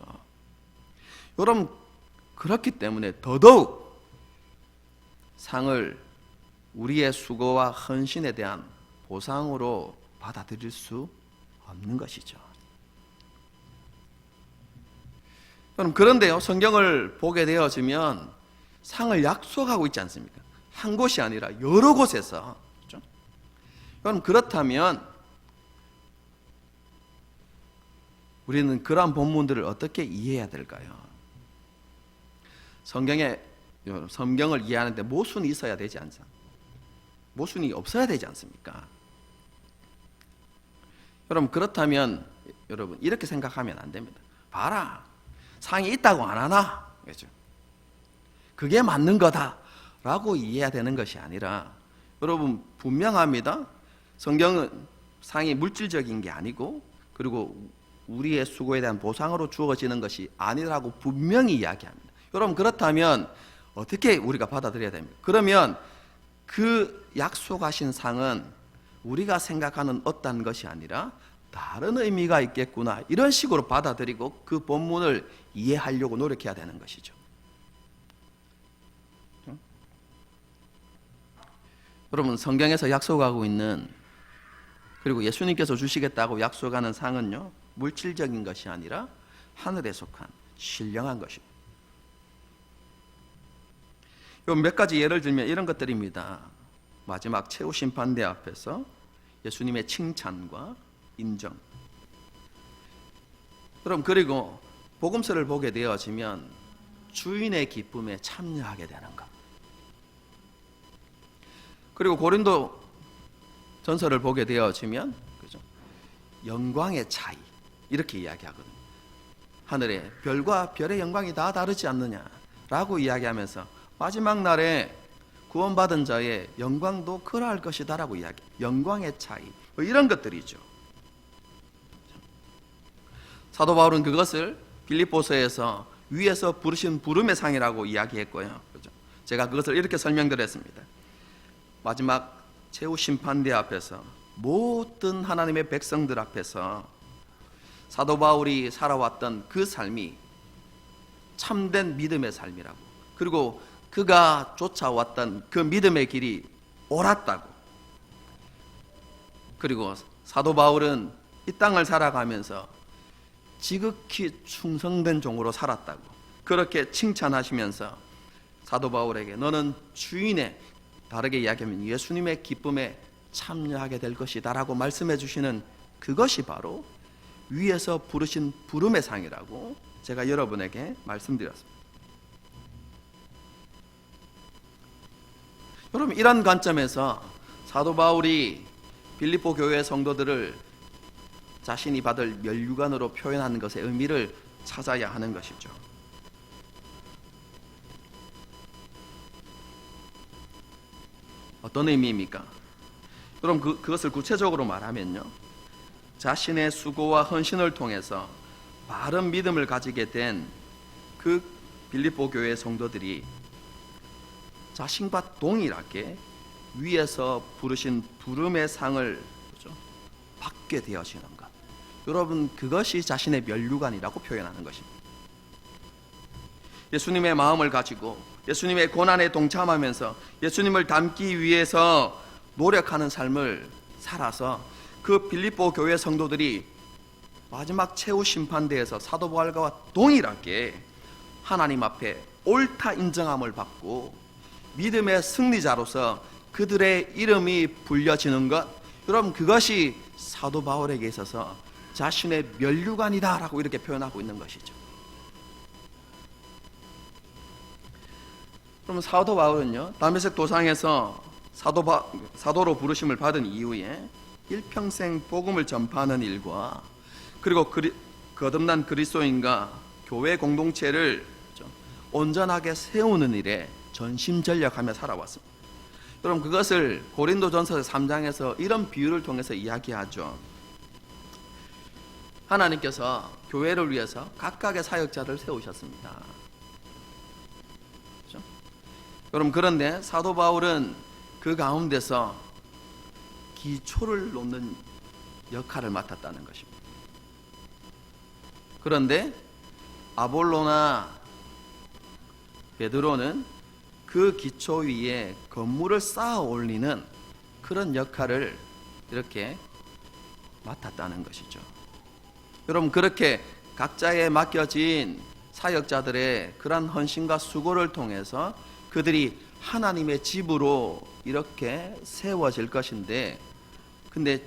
여러분, 그렇기 때문에 더더욱 상을 우리의 수고와 헌신에 대한 보상으로 받아들일 수 없는 것이죠. 그럼 그런데요, 성경을 보게 되어지면 상을 약속하고 있지 않습니까? 한 곳이 아니라 여러 곳에서. 그렇죠? 그럼 그렇다면 우리는 그러한 본문들을 어떻게 이해해야 될까요? 성경을 이해하는데 모순이 있어야 되지 않습니까? 모순이 없어야 되지 않습니까? 여러분, 그렇다면 여러분 이렇게 생각하면 안 됩니다. 봐라, 상이 있다고 안 하나? 그렇죠? 그게 맞는 거다라고 이해해야 되는 것이 아니라, 여러분 분명합니다. 성경은 상이 물질적인 게 아니고, 그리고 우리의 수고에 대한 보상으로 주어지는 것이 아니라고 분명히 이야기합니다. 여러분, 그렇다면 어떻게 우리가 받아들여야 됩니까? 그러면 그 약속하신 상은 우리가 생각하는 어떤 것이 아니라 다른 의미가 있겠구나, 이런 식으로 받아들이고 그 본문을 이해하려고 노력해야 되는 것이죠. 여러분, 성경에서 약속하고 있는, 그리고 예수님께서 주시겠다고 약속하는 상은요, 물질적인 것이 아니라 하늘에 속한 신령한 것입니다. 몇 가지 예를 들면 이런 것들입니다. 마지막 최후 심판대 앞에서 예수님의 칭찬과 인정. 그럼 그리고 복음서를 보게 되어지면 주인의 기쁨에 참여하게 되는 것. 그리고 고린도 전서를 보게 되어지면, 그죠? 영광의 차이, 이렇게 이야기하거든요. 하늘의 별과 별의 영광이 다 다르지 않느냐라고 이야기하면서 마지막 날에 구원받은 자의 영광도 그러할 것이다라고 이야기. 영광의 차이, 뭐 이런 것들이죠. 사도 바울은 그것을 빌립보서에서 위에서 부르신 부름의 상이라고 이야기했고요. 그죠? 제가 그것을 이렇게 설명드렸습니다. 마지막 최후 심판대 앞에서 모든 하나님의 백성들 앞에서 사도 바울이 살아왔던 그 삶이 참된 믿음의 삶이라고, 그리고 그가 쫓아왔던 그 믿음의 길이 옳았다고, 그리고 사도 바울은 이 땅을 살아가면서 지극히 충성된 종으로 살았다고 그렇게 칭찬하시면서 사도 바울에게 너는 주인의, 다르게 이야기하면 예수님의 기쁨에 참여하게 될 것이다 라고 말씀해 주시는 그것이 바로 위에서 부르신 부름의 상이라고 제가 여러분에게 말씀드렸습니다. 여러분, 이런 관점에서 사도 바울이 빌립보 교회 성도들을 자신이 받을 면류관으로 표현하는 것의 의미를 찾아야 하는 것이죠. 어떤 의미입니까? 그럼 그것을 구체적으로 말하면요, 자신의 수고와 헌신을 통해서 바른 믿음을 가지게 된 그 빌립보 교회 성도들이 자신과 동일하게 위에서 부르신 부름의 상을 받게 되어지는 것. 여러분, 그것이 자신의 면류관이라고 표현하는 것입니다. 예수님의 마음을 가지고 예수님의 고난에 동참하면서 예수님을 닮기 위해서 노력하는 삶을 살아서 그 빌립보 교회 성도들이 마지막 최후 심판대에서 사도 바울과 동일하게 하나님 앞에 옳다 인정함을 받고 믿음의 승리자로서 그들의 이름이 불려지는 것, 여러분, 그것이 사도 바울에게 있어서 자신의 면류관이다라고 이렇게 표현하고 있는 것이죠. 그럼 사도 바울은요, 다메섹 도상에서 사도로 부르심을 받은 이후에 일평생 복음을 전파하는 일과, 그리고 거듭난 그리스도인과 교회 공동체를 온전하게 세우는 일에 전심전력하며 살아왔습니다. 여러분, 그것을 고린도전서 3장에서 이런 비유를 통해서 이야기하죠. 하나님께서 교회를 위해서 각각의 사역자를 세우셨습니다. 여러분, 그런데 사도 바울은 그 가운데서 기초를 놓는 역할을 맡았다는 것입니다. 그런데 아볼로나 베드로는 그 기초 위에 건물을 쌓아 올리는 그런 역할을 이렇게 맡았다는 것이죠. 여러분, 그렇게 각자에 맡겨진 사역자들의 그런 헌신과 수고를 통해서 그들이 하나님의 집으로 이렇게 세워질 것인데, 근데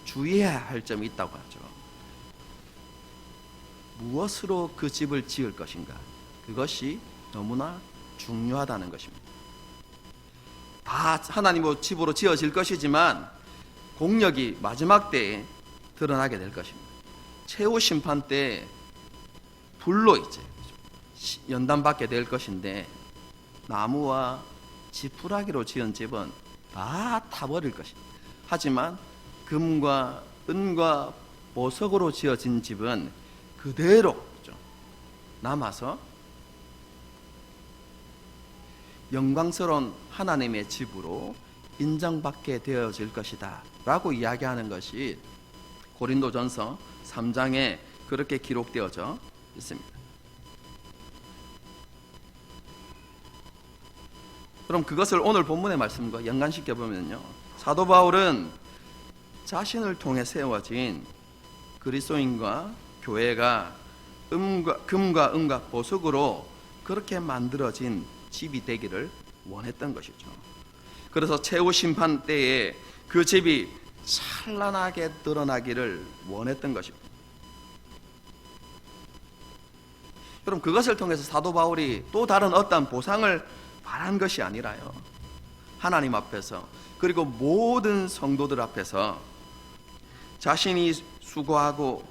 주의해야 할 점이 있다고 하죠. 무엇으로 그 집을 지을 것인가? 그것이 너무나 중요하다는 것입니다. 다 하나님의 집으로 지어질 것이지만 공력이 마지막 때에 드러나게 될 것입니다. 최후 심판 때 불로 이제 연단받게 될 것인데, 나무와 지푸라기로 지은 집은 다 타버릴 것입니다. 하지만 금과 은과 보석으로 지어진 집은 그대로 남아서 영광스러운 하나님의 집으로 인정받게 되어질 것이다 라고 이야기하는 것이 고린도전서 3장에 그렇게 기록되어져 있습니다. 그럼 그것을 오늘 본문의 말씀과 연관시켜 보면요, 사도 바울은 자신을 통해 세워진 그리스도인과 교회가 금과 은과 보석으로 그렇게 만들어진 집이 되기를 원했던 것이죠. 그래서 최후 심판 때에 그 집이 찬란하게 드러나기를 원했던 것입니다. 여러분, 그것을 통해서 사도 바울이 또 다른 어떤 보상을 바란 것이 아니라요, 하나님 앞에서 그리고 모든 성도들 앞에서 자신이 수고하고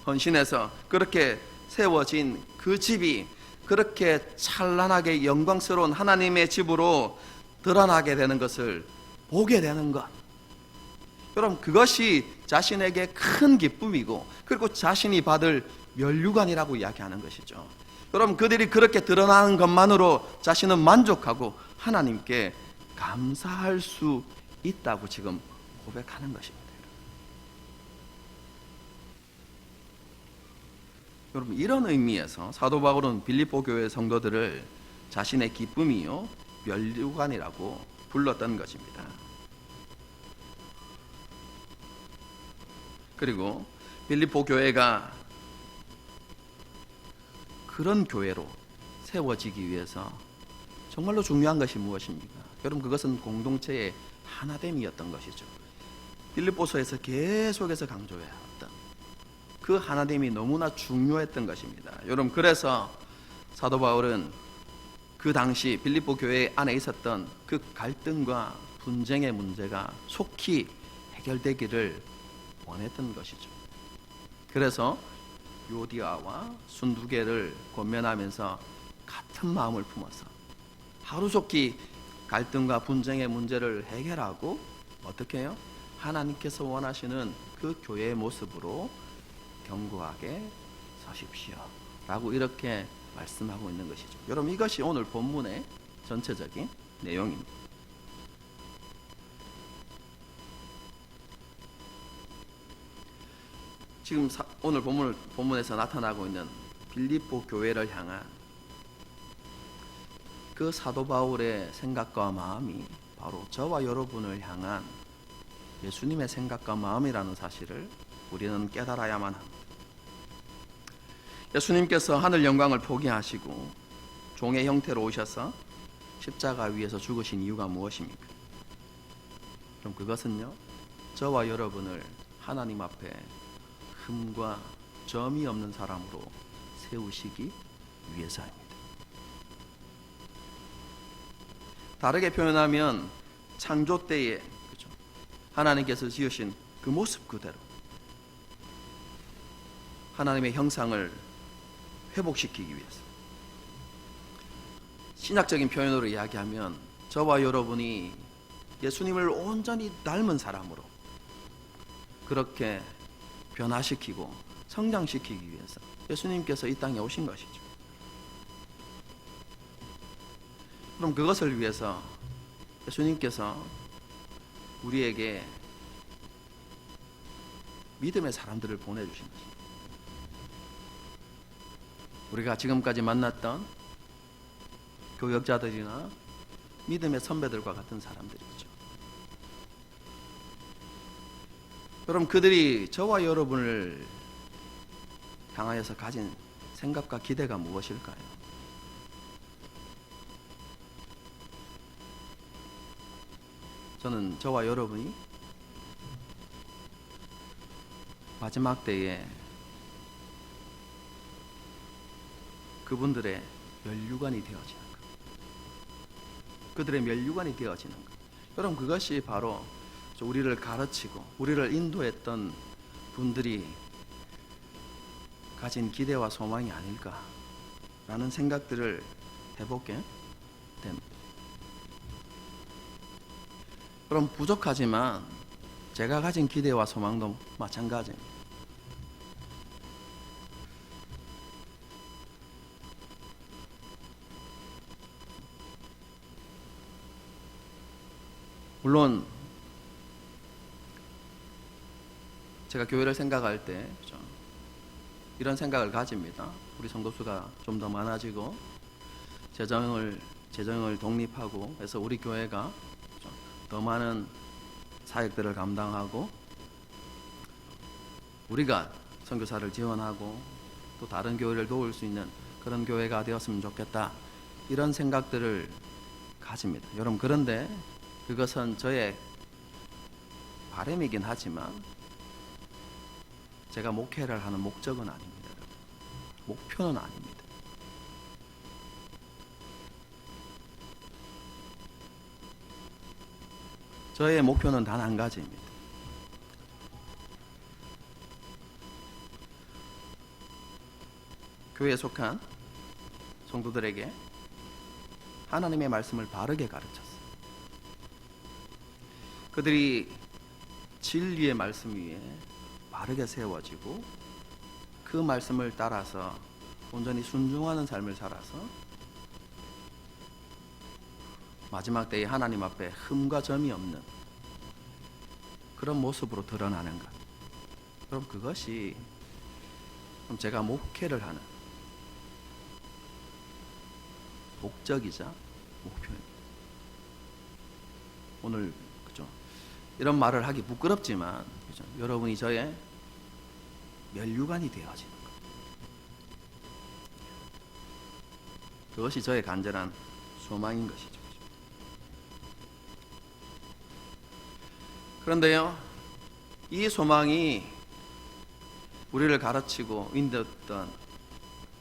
헌신해서 그렇게 세워진 그 집이 그렇게 찬란하게 영광스러운 하나님의 집으로 드러나게 되는 것을 보게 되는 것, 여러분, 그것이 자신에게 큰 기쁨이고 그리고 자신이 받을 면류관이라고 이야기하는 것이죠. 여러분, 그들이 그렇게 드러나는 것만으로 자신은 만족하고 하나님께 감사할 수 있다고 지금 고백하는 것입니다. 여러분, 이런 의미에서 사도 바울은 빌립보 교회 성도들을 자신의 기쁨이요 면류관이라고 불렀던 것입니다. 그리고 빌립보 교회가 그런 교회로 세워지기 위해서 정말로 중요한 것이 무엇입니까? 여러분, 그것은 공동체의 하나됨이었던 것이죠. 빌립보서에서 계속해서 강조해왔던 그 하나됨이 너무나 중요했던 것입니다. 여러분, 그래서 사도 바울은 그 당시 빌립보 교회 안에 있었던 그 갈등과 분쟁의 문제가 속히 해결되기를 원했던 것이죠. 그래서 요디아와 순두개를 권면하면서 같은 마음을 품어서 하루속히 갈등과 분쟁의 문제를 해결하고 어떻게 해요? 하나님께서 원하시는 그 교회의 모습으로 견고하게 서십시오 라고 이렇게 말씀하고 있는 것이죠. 여러분, 이것이 오늘 본문의 전체적인 내용입니다. 지금 오늘 본문에서 나타나고 있는 빌립보 교회를 향한 그 사도 바울의 생각과 마음이 바로 저와 여러분을 향한 예수님의 생각과 마음이라는 사실을 우리는 깨달아야만 합니다. 예수님께서 하늘 영광을 포기하시고 종의 형태로 오셔서 십자가 위에서 죽으신 이유가 무엇입니까? 그럼 그것은요, 저와 여러분을 하나님 앞에 흠과 점이 없는 사람으로 세우시기 위해서입니다. 다르게 표현하면 창조 때에 하나님께서 지으신 그 모습 그대로 하나님의 형상을 회복시키기 위해서, 신학적인 표현으로 이야기하면 저와 여러분이 예수님을 온전히 닮은 사람으로 그렇게 변화시키고 성장시키기 위해서 예수님께서 이 땅에 오신 것이죠. 그럼 그것을 위해서 예수님께서 우리에게 믿음의 사람들을 보내주신 것입니다. 우리가 지금까지 만났던 교역자들이나 믿음의 선배들과 같은 사람들이죠. 그럼 그들이 저와 여러분을 향하여서 가진 생각과 기대가 무엇일까요? 저는 저와 여러분이 마지막 때에 그분들의 면류관이 되어지는 것, 그들의 면류관이 되어지는 것. 여러분, 그것이 바로 우리를 가르치고 우리를 인도했던 분들이 가진 기대와 소망이 아닐까라는 생각들을 해보게 됩니다. 그럼 부족하지만 제가 가진 기대와 소망도 마찬가지입니다. 물론 제가 교회를 생각할 때 이런 생각을 가집니다. 우리 성도수가 좀 더 많아지고 재정을 독립하고 해서 우리 교회가 더 많은 사역들을 감당하고 우리가 선교사를 지원하고 또 다른 교회를 도울 수 있는 그런 교회가 되었으면 좋겠다, 이런 생각들을 가집니다. 여러분, 그런데 그것은 저의 바람이긴 하지만 제가 목회를 하는 목적은 아닙니다. 목표는 아닙니다. 저의 목표는 단 한 가지입니다. 교회에 속한 성도들에게 하나님의 말씀을 바르게 가르쳤어요. 그들이 진리의 말씀 위에 바르게 세워지고 그 말씀을 따라서 온전히 순종하는 삶을 살아서 마지막 때에 하나님 앞에 흠과 점이 없는 그런 모습으로 드러나는 것. 그럼 그것이 제가 목회를 하는 목적이자 목표입니다. 오늘 그죠? 이런 말을 하기 부끄럽지만 그죠? 여러분이 저의 면류관이 되어지는 것. 그것이 저의 간절한 소망인 것이죠. 그런데요, 이 소망이 우리를 가르치고 인도했던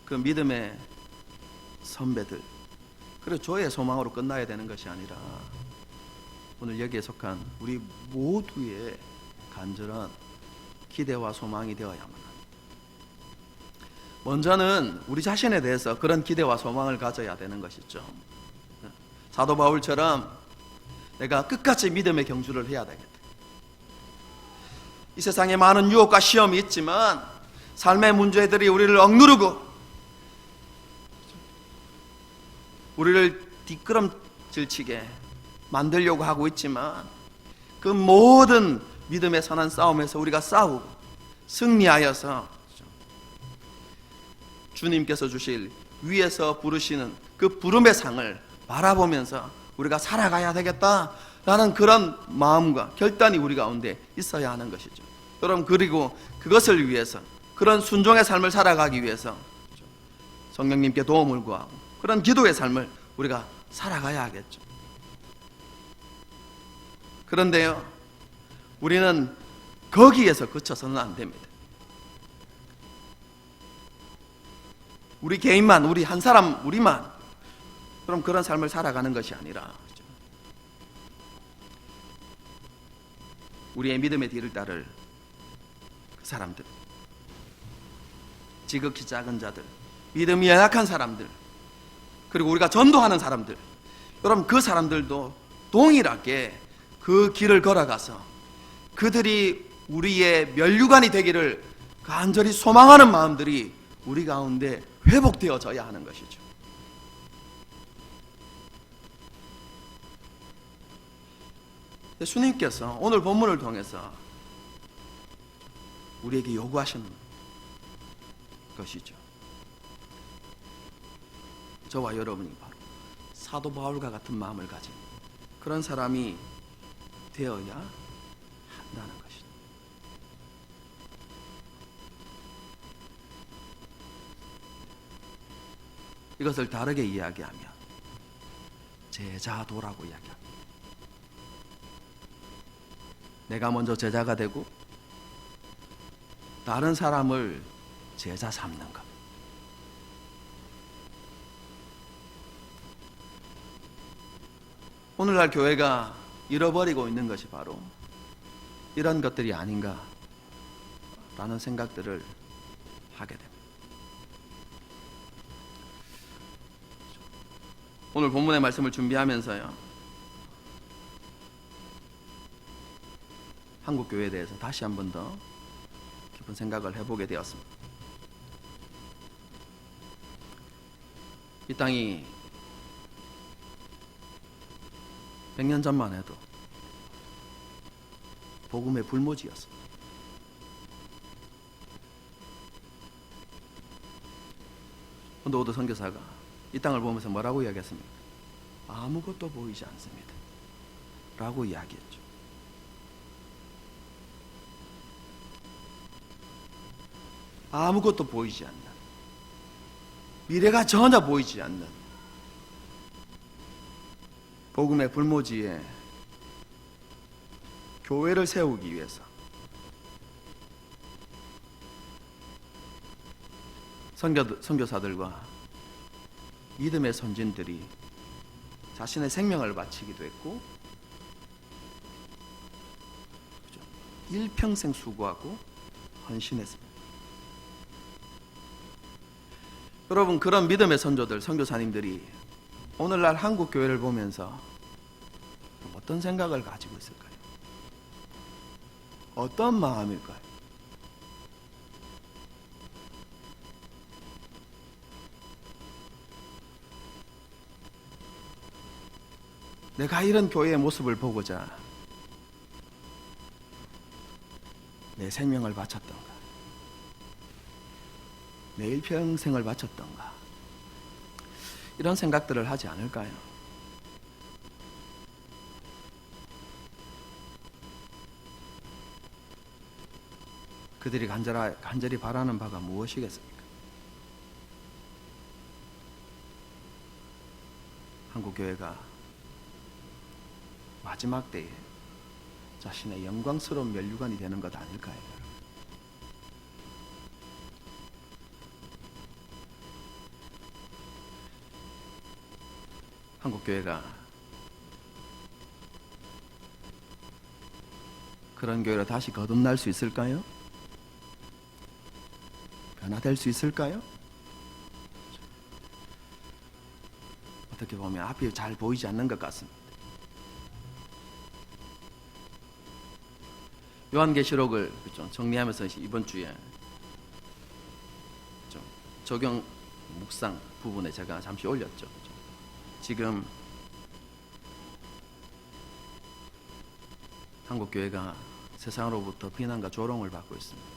그 믿음의 선배들, 그리고 저의 소망으로 끝나야 되는 것이 아니라 오늘 여기에 속한 우리 모두의 간절한 기대와 소망이 되어야만 합니다. 먼저는 우리 자신에 대해서 그런 기대와 소망을 가져야 되는 것이죠. 사도 바울처럼 내가 끝까지 믿음의 경주를 해야 되겠다. 이 세상에 많은 유혹과 시험이 있지만 삶의 문제들이 우리를 억누르고 우리를 뒷걸음질치게 만들려고 하고 있지만 그 모든 믿음의 선한 싸움에서 우리가 싸우고 승리하여서 주님께서 주실 위에서 부르시는 그 부름의 상을 바라보면서 우리가 살아가야 되겠다라는 그런 마음과 결단이 우리 가운데 있어야 하는 것이죠. 여러분, 그리고 그것을 위해서, 그런 순종의 삶을 살아가기 위해서 성령님께 도움을 구하고 그런 기도의 삶을 우리가 살아가야 하겠죠. 그런데요, 우리는 거기에서 그쳐서는 안 됩니다. 우리 개인만, 우리 한 사람, 우리만 그럼 그런 삶을 살아가는 것이 아니라 우리의 믿음의 뒤를 따를 그 사람들, 지극히 작은 자들, 믿음이 연약한 사람들, 그리고 우리가 전도하는 사람들, 여러분 그 사람들도 동일하게 그 길을 걸어가서 그들이 우리의 면류관이 되기를 간절히 소망하는 마음들이 우리 가운데 회복되어져야 하는 것이죠. 주님께서 오늘 본문을 통해서 우리에게 요구하시는 것이죠. 저와 여러분이 바로 사도 바울과 같은 마음을 가진 그런 사람이 되어야 한다는 것이죠. 이것을 다르게 이야기하면 제자도라고 이야기합니다. 내가 먼저 제자가 되고 다른 사람을 제자 삼는 것. 오늘날 교회가 잃어버리고 있는 것이 바로 이런 것들이 아닌가라는 생각들을 하게 됩니다. 오늘 본문의 말씀을 준비하면서요, 한국 교회에 대해서 다시 한 번 더 깊은 생각을 해보게 되었습니다. 이 땅이 100년 전만 해도 복음의 불모지였습니다. 헌도우드 선교사가 이 땅을 보면서 뭐라고 이야기했습니까? 아무것도 보이지 않습니다 라고 이야기했죠. 아무것도 보이지 않는, 미래가 전혀 보이지 않는 복음의 불모지에 교회를 세우기 위해서 선교사들과 믿음의 선진들이 자신의 생명을 바치기도 했고, 일평생 수고하고 헌신했습니다. 여러분, 그런 믿음의 선조들, 선교사님들이 오늘날 한국 교회를 보면서 어떤 생각을 가지고 있을까요? 어떤 마음일까요? 내가 이런 교회의 모습을 보고자 내 생명을 바쳤던가, 내 일평생을 바쳤던가, 이런 생각들을 하지 않을까요? 그들이 간절히 바라는 바가 무엇이겠습니까? 한국교회가 마지막 때에 자신의 영광스러운 면류관이 되는 것 아닐까요? 한국교회가 그런 교회로 다시 거듭날 수 있을까요? 변화될 수 있을까요? 어떻게 보면 앞이 잘 보이지 않는 것 같습니다. 요한계시록을 정리하면서 이번 주에 적용 묵상 부분에 제가 잠시 올렸죠. 지금 한국교회가 세상으로부터 비난과 조롱을 받고 있습니다.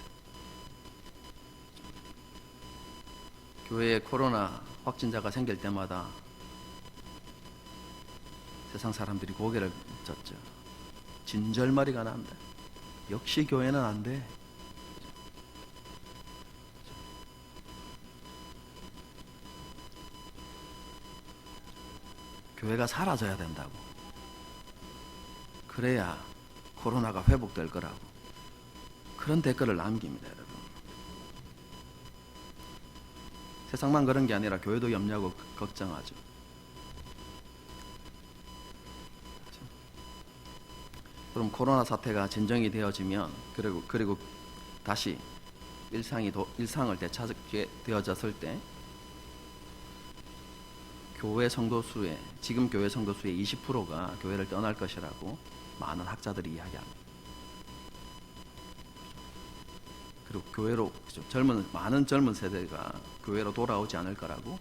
교회에 코로나 확진자가 생길 때마다 세상 사람들이 고개를 젓죠. 진절머리가 납니다. 역시 교회는 안 돼. 교회가 사라져야 된다고. 그래야 코로나가 회복될 거라고. 그런 댓글을 남깁니다, 여러분. 세상만 그런 게 아니라 교회도 염려하고 걱정하죠. 그럼 코로나 사태가 진정이 되어지면 그리고 다시 일상을 되찾게 되어졌을 때 지금 교회 성도 수의 20%가 교회를 떠날 것이라고 많은 학자들이 이야기합니다. 그리고 교회로 많은 젊은 세대가 교회로 돌아오지 않을 거라고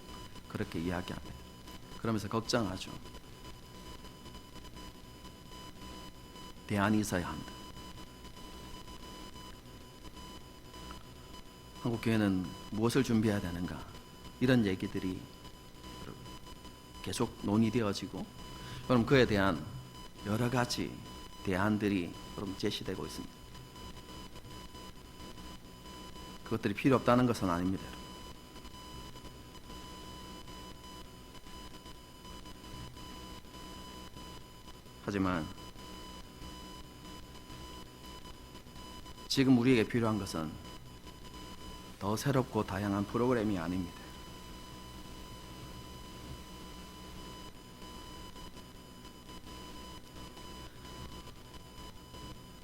그렇게 이야기합니다. 그러면서 걱정하죠. 대안이 있어야 한다. 한국 교회는 무엇을 준비해야 되는가? 이런 얘기들이 계속 논의되어지고, 그럼 그에 대한 여러 가지 대안들이 그럼 제시되고 있습니다. 그것들이 필요 없다는 것은 아닙니다. 하지만 지금 우리에게 필요한 것은 더 새롭고 다양한 프로그램이 아닙니다.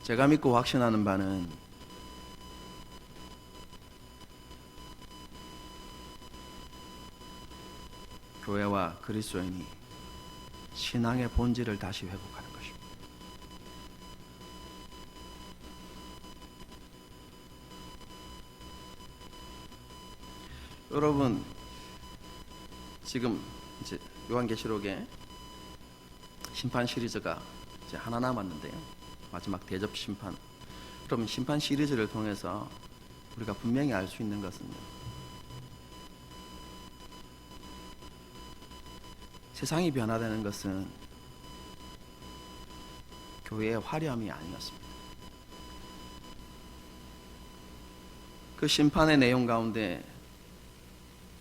제가 믿고 확신하는 바는 교회와 그리스도인이 신앙의 본질을 다시 회복하는 것입니다. 여러분, 지금 이제 요한계시록에 심판 시리즈가 이제 하나 남았는데요. 마지막 대접 심판. 그럼 심판 시리즈를 통해서 우리가 분명히 알 수 있는 것은 세상이 변화되는 것은 교회의 화려함이 아니었습니다. 그 심판의 내용 가운데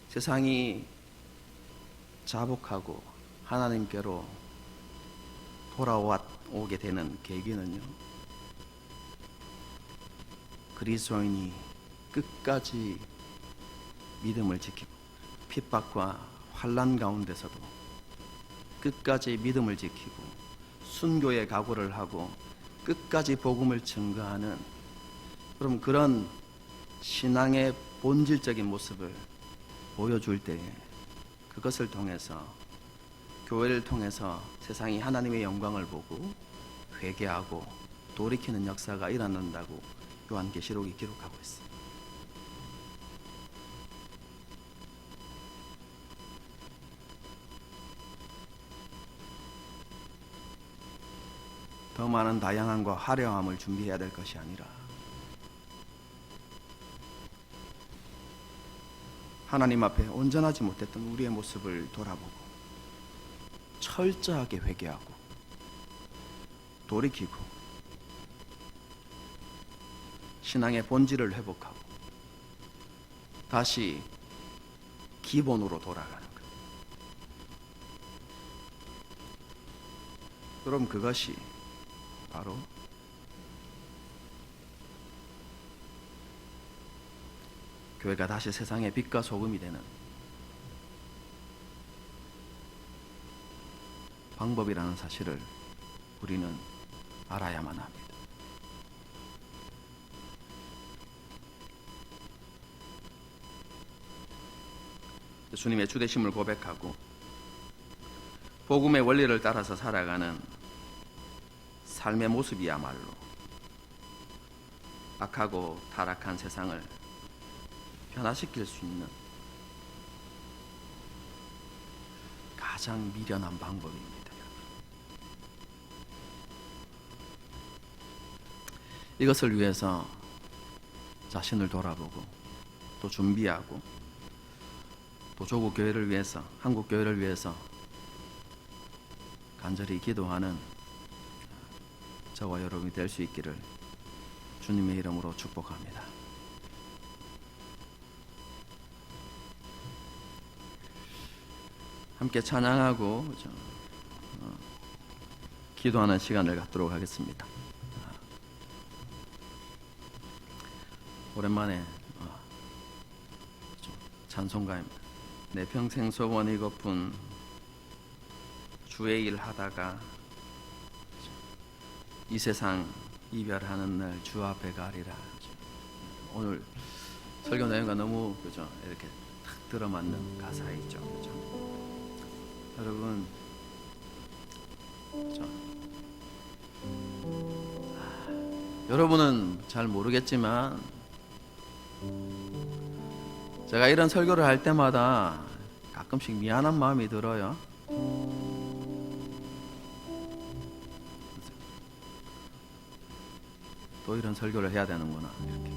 세상이 자복하고 하나님께로 돌아오게 되는 계기는요, 그리스도인이 끝까지 믿음을 지키고 핍박과 환난 가운데서도 끝까지 믿음을 지키고 순교의 각오를 하고 끝까지 복음을 증거하는, 그럼 그런 신앙의 본질적인 모습을 보여줄 때에 그것을 통해서, 교회를 통해서 세상이 하나님의 영광을 보고 회개하고 돌이키는 역사가 일어난다고 요한계시록이 기록하고 있습니다. 더 많은 다양함과 화려함을 준비해야 될 것이 아니라 하나님 앞에 온전하지 못했던 우리의 모습을 돌아보고 철저하게 회개하고 돌이키고 신앙의 본질을 회복하고 다시 기본으로 돌아가는 것. 그럼 그것이 바로 교회가 다시 세상의 빛과 소금이 되는 방법이라는 사실을 우리는 알아야만 합니다. 주님의 주되심을 고백하고 복음의 원리를 따라서 살아가는 삶의 모습이야말로 악하고 타락한 세상을 변화시킬 수 있는 가장 미련한 방법입니다. 이것을 위해서 자신을 돌아보고 또 준비하고 또 조국 교회를 위해서, 한국 교회를 위해서 간절히 기도하는 저와 여러분이 될 수 있기를 주님의 이름으로 축복합니다. 함께 찬양하고 기도하는 시간을 갖도록 하겠습니다. 오랜만에 찬송가입니다. 내 평생 소원 이것뿐, 주의 일 하다가 이 세상 이별하는 날 주 앞에 가리라. 오늘 설교 내용과 너무 이렇게 탁 들어맞는 가사이죠. 여러분, 여러분은 잘 모르겠지만 제가 이런 설교를 할 때마다 가끔씩 미안한 마음이 들어요. 또 이런 설교를 해야 되는구나 이렇게.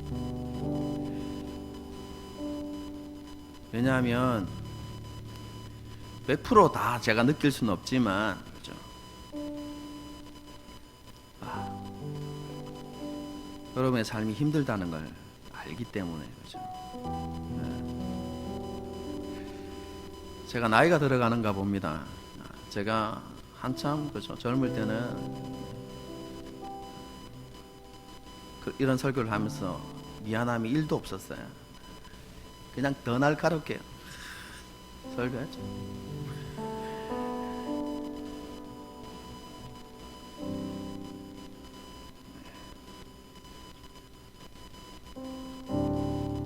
왜냐하면 100% 다 제가 느낄 수는 없지만, 그죠? 여러분의 삶이 힘들다는 걸 알기 때문에, 그죠? 제가 나이가 들어가는가 봅니다. 제가 한참, 그죠? 젊을 때는 이런 설교를 하면서 미안함이 1도 없었어요. 그냥 더 날카롭게 설교했죠.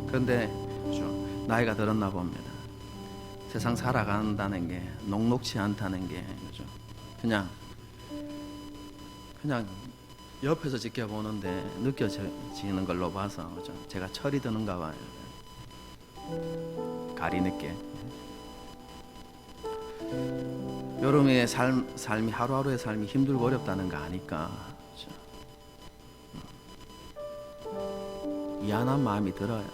그런데 나이가 들었나 봅니다. 세상 살아간다는 게 녹록치 않다는 게, 그죠? 그냥 옆에서 지켜보는데 느껴지는 걸로 봐서, 그죠? 제가 철이 드는가 봐요. 가리 늦게. 여러분의 삶이 하루하루의 삶이 힘들고 어렵다는 거 아니까, 그죠? 미안한 마음이 들어요.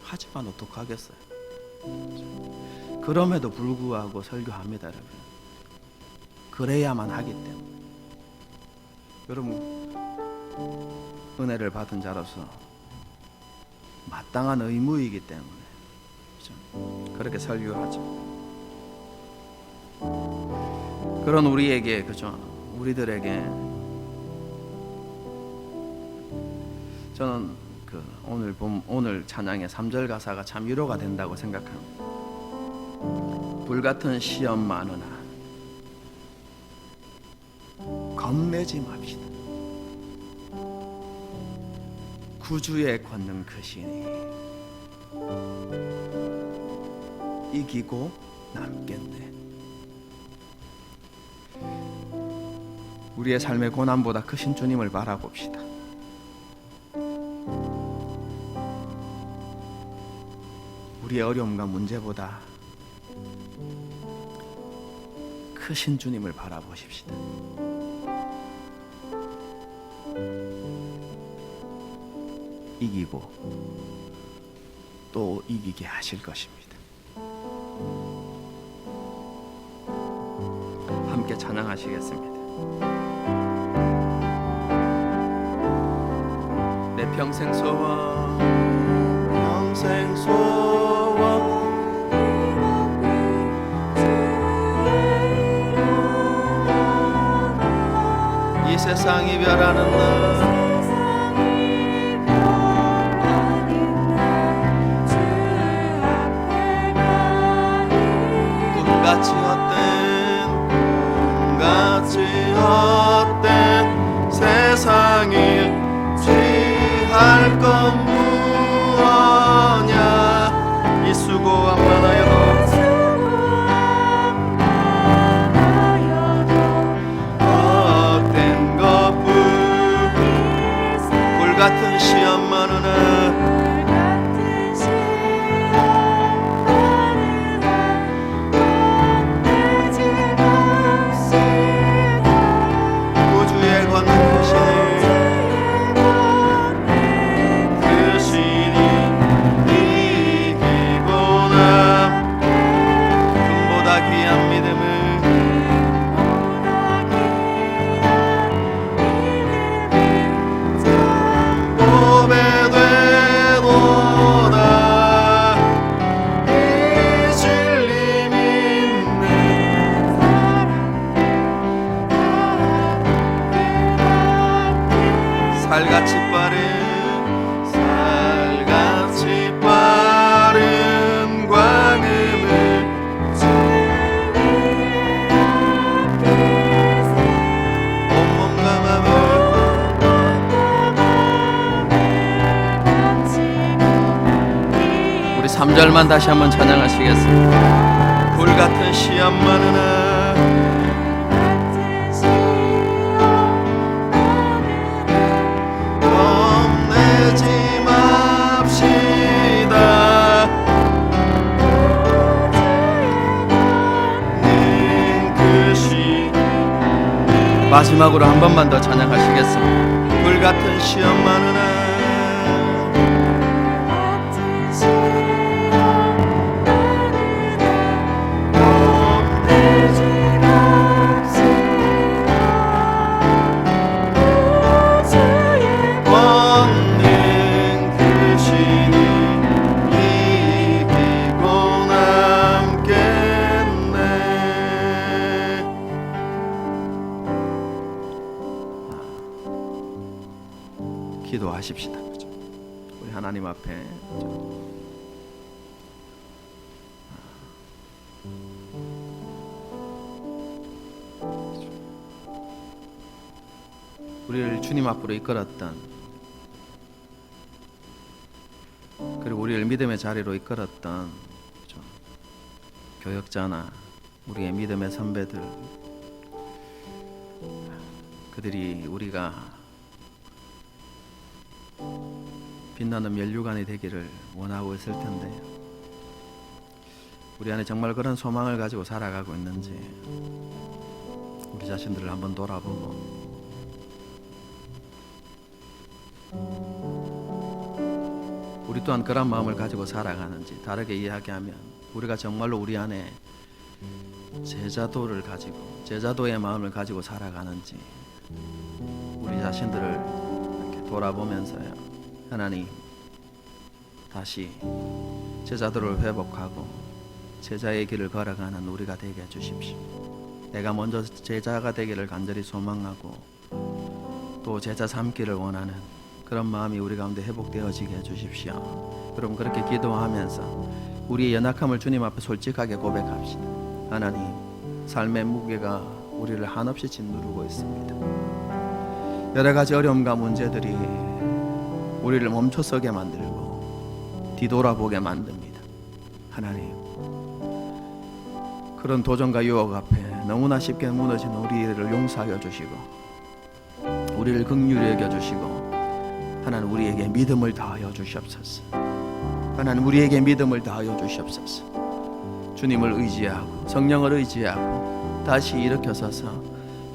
하지만 어떡하겠어요? 그죠? 그럼에도 불구하고 설교합니다, 여러분. 그래야만 하기 때문에. 여러분, 은혜를 받은 자로서 마땅한 의무이기 때문에, 그죠? 그렇게 설교하죠. 그런 우리에게, 그죠? 우리들에게 저는 오늘 찬양의 3절 가사가 참 위로가 된다고 생각합니다. 불같은 시험 많으나 겁내지 맙시다. 구주의 권능 크시니 이기고 남겠네. 우리의 삶의 고난보다 크신 주님을 바라봅시다. 우리의 어려움과 문제보다 크신 주님을 바라보십시다. 이기고 또 이기게 하실 것입니다. 함께 찬양하시겠습니다. 내 평생 소원, 평생 소원 이 세상 이별하는 날 같이 헛된 세상을 취할 건 무엇냐. 이 수고함 많아여도 헛된 것뿐 불같은 시험 많으나 살같이 빠른 광음을 온몸과 마음을 우리 3절만 다시 한번 찬양하시겠습니다. 불같은 시험 많으나 마지막으로 한 번만 더 찬양하시겠습니다. 오늘 같은 시험 많으나 권능 크시니 이기고 남겠네. 기도하십시다. 그죠? 우리 하나님 앞에 우리를 주님 앞으로 이끌었던, 그리고 우리를 믿음의 자리로 이끌었던 그죠? 교역자나 우리의 믿음의 선배들, 그들이 우리가 빛나는 면류관이 되기를 원하고 있을 텐데, 우리 안에 정말 그런 소망을 가지고 살아가고 있는지 우리 자신들을 한번 돌아보고, 우리 또한 그런 마음을 가지고 살아가는지, 다르게 이야기하면 우리가 정말로 우리 안에 제자도를 가지고, 제자도의 마음을 가지고 살아가는지 우리 자신들을 이렇게 돌아보면서요, 하나님 다시 제자도를 회복하고 제자의 길을 걸어가는 우리가 되게 해주십시오. 내가 먼저 제자가 되기를 간절히 소망하고 또 제자 삼기를 원하는 그런 마음이 우리 가운데 회복되어지게 해주십시오. 그럼 그렇게 기도하면서 우리의 연약함을 주님 앞에 솔직하게 고백합시다. 하나님, 삶의 무게가 우리를 한없이 짓누르고 있습니다. 여러 가지 어려움과 문제들이 우리를 멈춰서게 만들고 뒤돌아보게 만듭니다. 하나님, 그런 도전과 유혹 앞에 너무나 쉽게 무너진 우리를 용서하여 주시고 우리를 긍휼히 여겨주시고, 하나님 우리에게 믿음을 다하여 주시옵소서. 하나님 우리에게 믿음을 다하여 주시옵소서. 주님을 의지하고 성령을 의지하고 다시 일으켜서서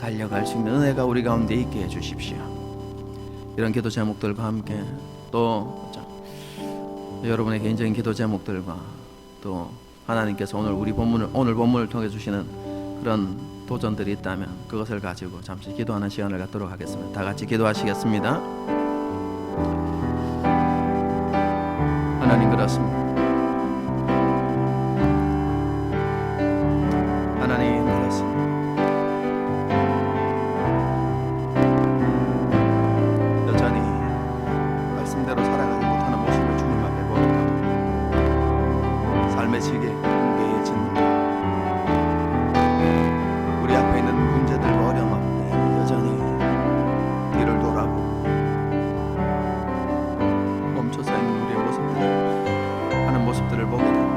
달려갈 수 있는 은혜가 우리 가운데 있게 해주십시오. 이런 기도 제목들과 함께 또 여러분의 개인적인 기도 제목들과 또 하나님께서 오늘 본문을 통해 주시는 그런 도전들이 있다면 그것을 가지고 잠시 기도하는 시간을 갖도록 하겠습니다. 다 같이 기도하시겠습니다. 하나님, 그렇습니다. 하나님, 그렇습니다. 여전히 말씀대로 살아가지 못하는 모습을 주님 앞에 고백하고 삶의 지게 무게에 짓는 우리 앞에 있는 문제들과 어려움 앞에 여전히 뒤를 돌아보고 멈춰서 있는 우리의 모습들, 하는 모습들을 보게 됩니다.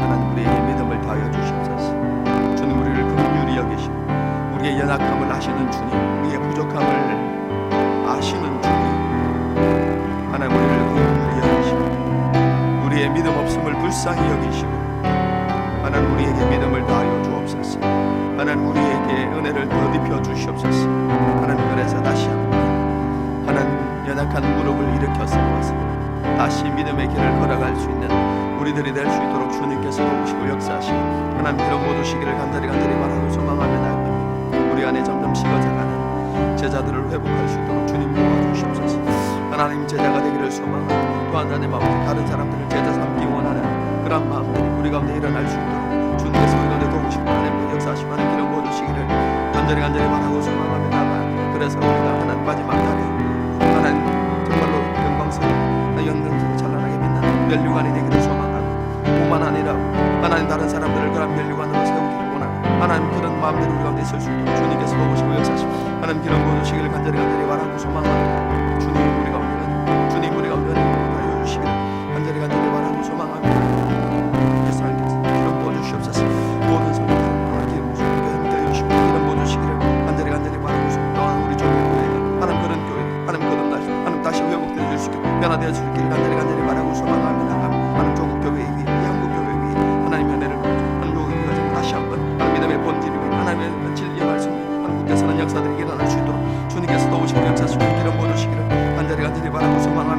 하나님 우리에게 믿음을 다하여 주시옵소서. 주님 우리를 긍휼히 여기시고 우리의 연약함을 아시는 주님, 우리의 부족함을 아시는 주님, 하나님 우리를 긍휼히 여기시고 우리의 믿음 없음을 불쌍히 여기시고 하나님 우리에게 믿음을 다하여 주옵소서. 하나님 우리에게 은혜를 더딥혀 주시옵소서. 하나님 그래서 다시 한번 하나님 연약한 무릎을 일으켜 세워서 다시 믿음의 길을 걸어갈 수 있는 우리들이 될 수 있도록 주님께서 도우시고 역사하시고 하나님 그런 모든 시기를 간절히 바라고 소망하며 나아갑니다. 우리 안에 점점 식어져가는 제자들을 회복할 수 있도록 주님 도와주시옵소서. 하나님 제자가 되기를 소망하고 또 하나님 마음에 다른 사람들을 제자 삼기 원하는 그런 마음들이 우리 가운데 일어날 수 있도록 주님께서 우리 가운데 도우시고 하나님께 역사하시고 하나님 이런 모든 시기를 간절히 바라고 소망하며 나아가. 그래서 우리가 하나님 마지막 날에 하나님 정말로 영광스러운 영광스럽게 찬란하게 빛나는 면류관이 되기를 소망하고 뿐만 아니라 하나님 다른 사람들을 그런 면류관으로 세우기를 원하고 하나님 그런 마음대로 우리 가운데 있을 수 있도록 주님께서 도우시고 역사하시고 하나님 그런 모든 시기를 간절히 바라고 소망하고 주님 우리 가운데 하여 주시기를 간절히 바라고 소망하며 예수님께서 기름 부어주시옵소서. 모든 성도들 하나님 기름 부어주시고 함께 해주시고 이런 모든 시기를 간절히 바라고 또한 우리 교회가 하나님 그런 교회 하나님 그런 날 하나님 다시 회복되어 줄 수 있게 변화되어 줄 있기를 간절히 바라고 소망합니다. 하나님 조국 교회 위에 한국 교회 위에 하나님 은혜를 하나님 조국 교회 다시 한번 하나님 믿음의 본질이 하나님의 진리의 말씀이 한국에서는 역사들이 일어날 수 있도록 주님께서 도우시고 역사하시고 기름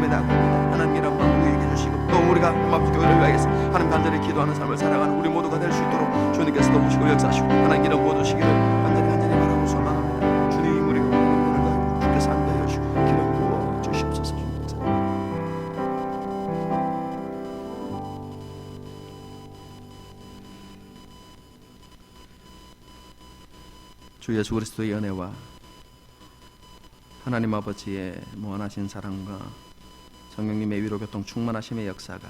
하나님의 낙원입니다. 하나님 이런 마음 우리에게 주시고 또 우리가 마음 교회를 위하여서 하나님 간절히 기도하는 삶을 살아가는 우리 모두가 될 수 있도록 주님께서 도우시고 역사하시고 하나님 이런 모두 시기를 간절히 바라고 소망합니다. 주님 우리 오늘도 주께서 안배해 주시고 기름 부어 주시옵소서. 주 예수 그리스도의 은혜와 하나님 아버지의 무한하신 사랑과 성령님의 위로 교통 충만하심의 역사가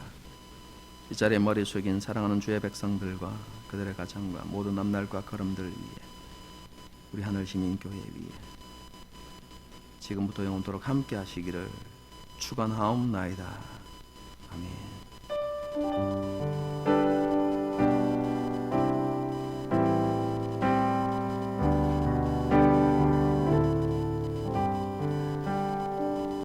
이 자리에 머리 숙인 사랑하는 주의 백성들과 그들의 가정과 모든 앞날과 걸음들 위에 우리 하늘시민교회 위에 지금부터 영원토록 함께 하시기를 축원하옵나이다. 아멘.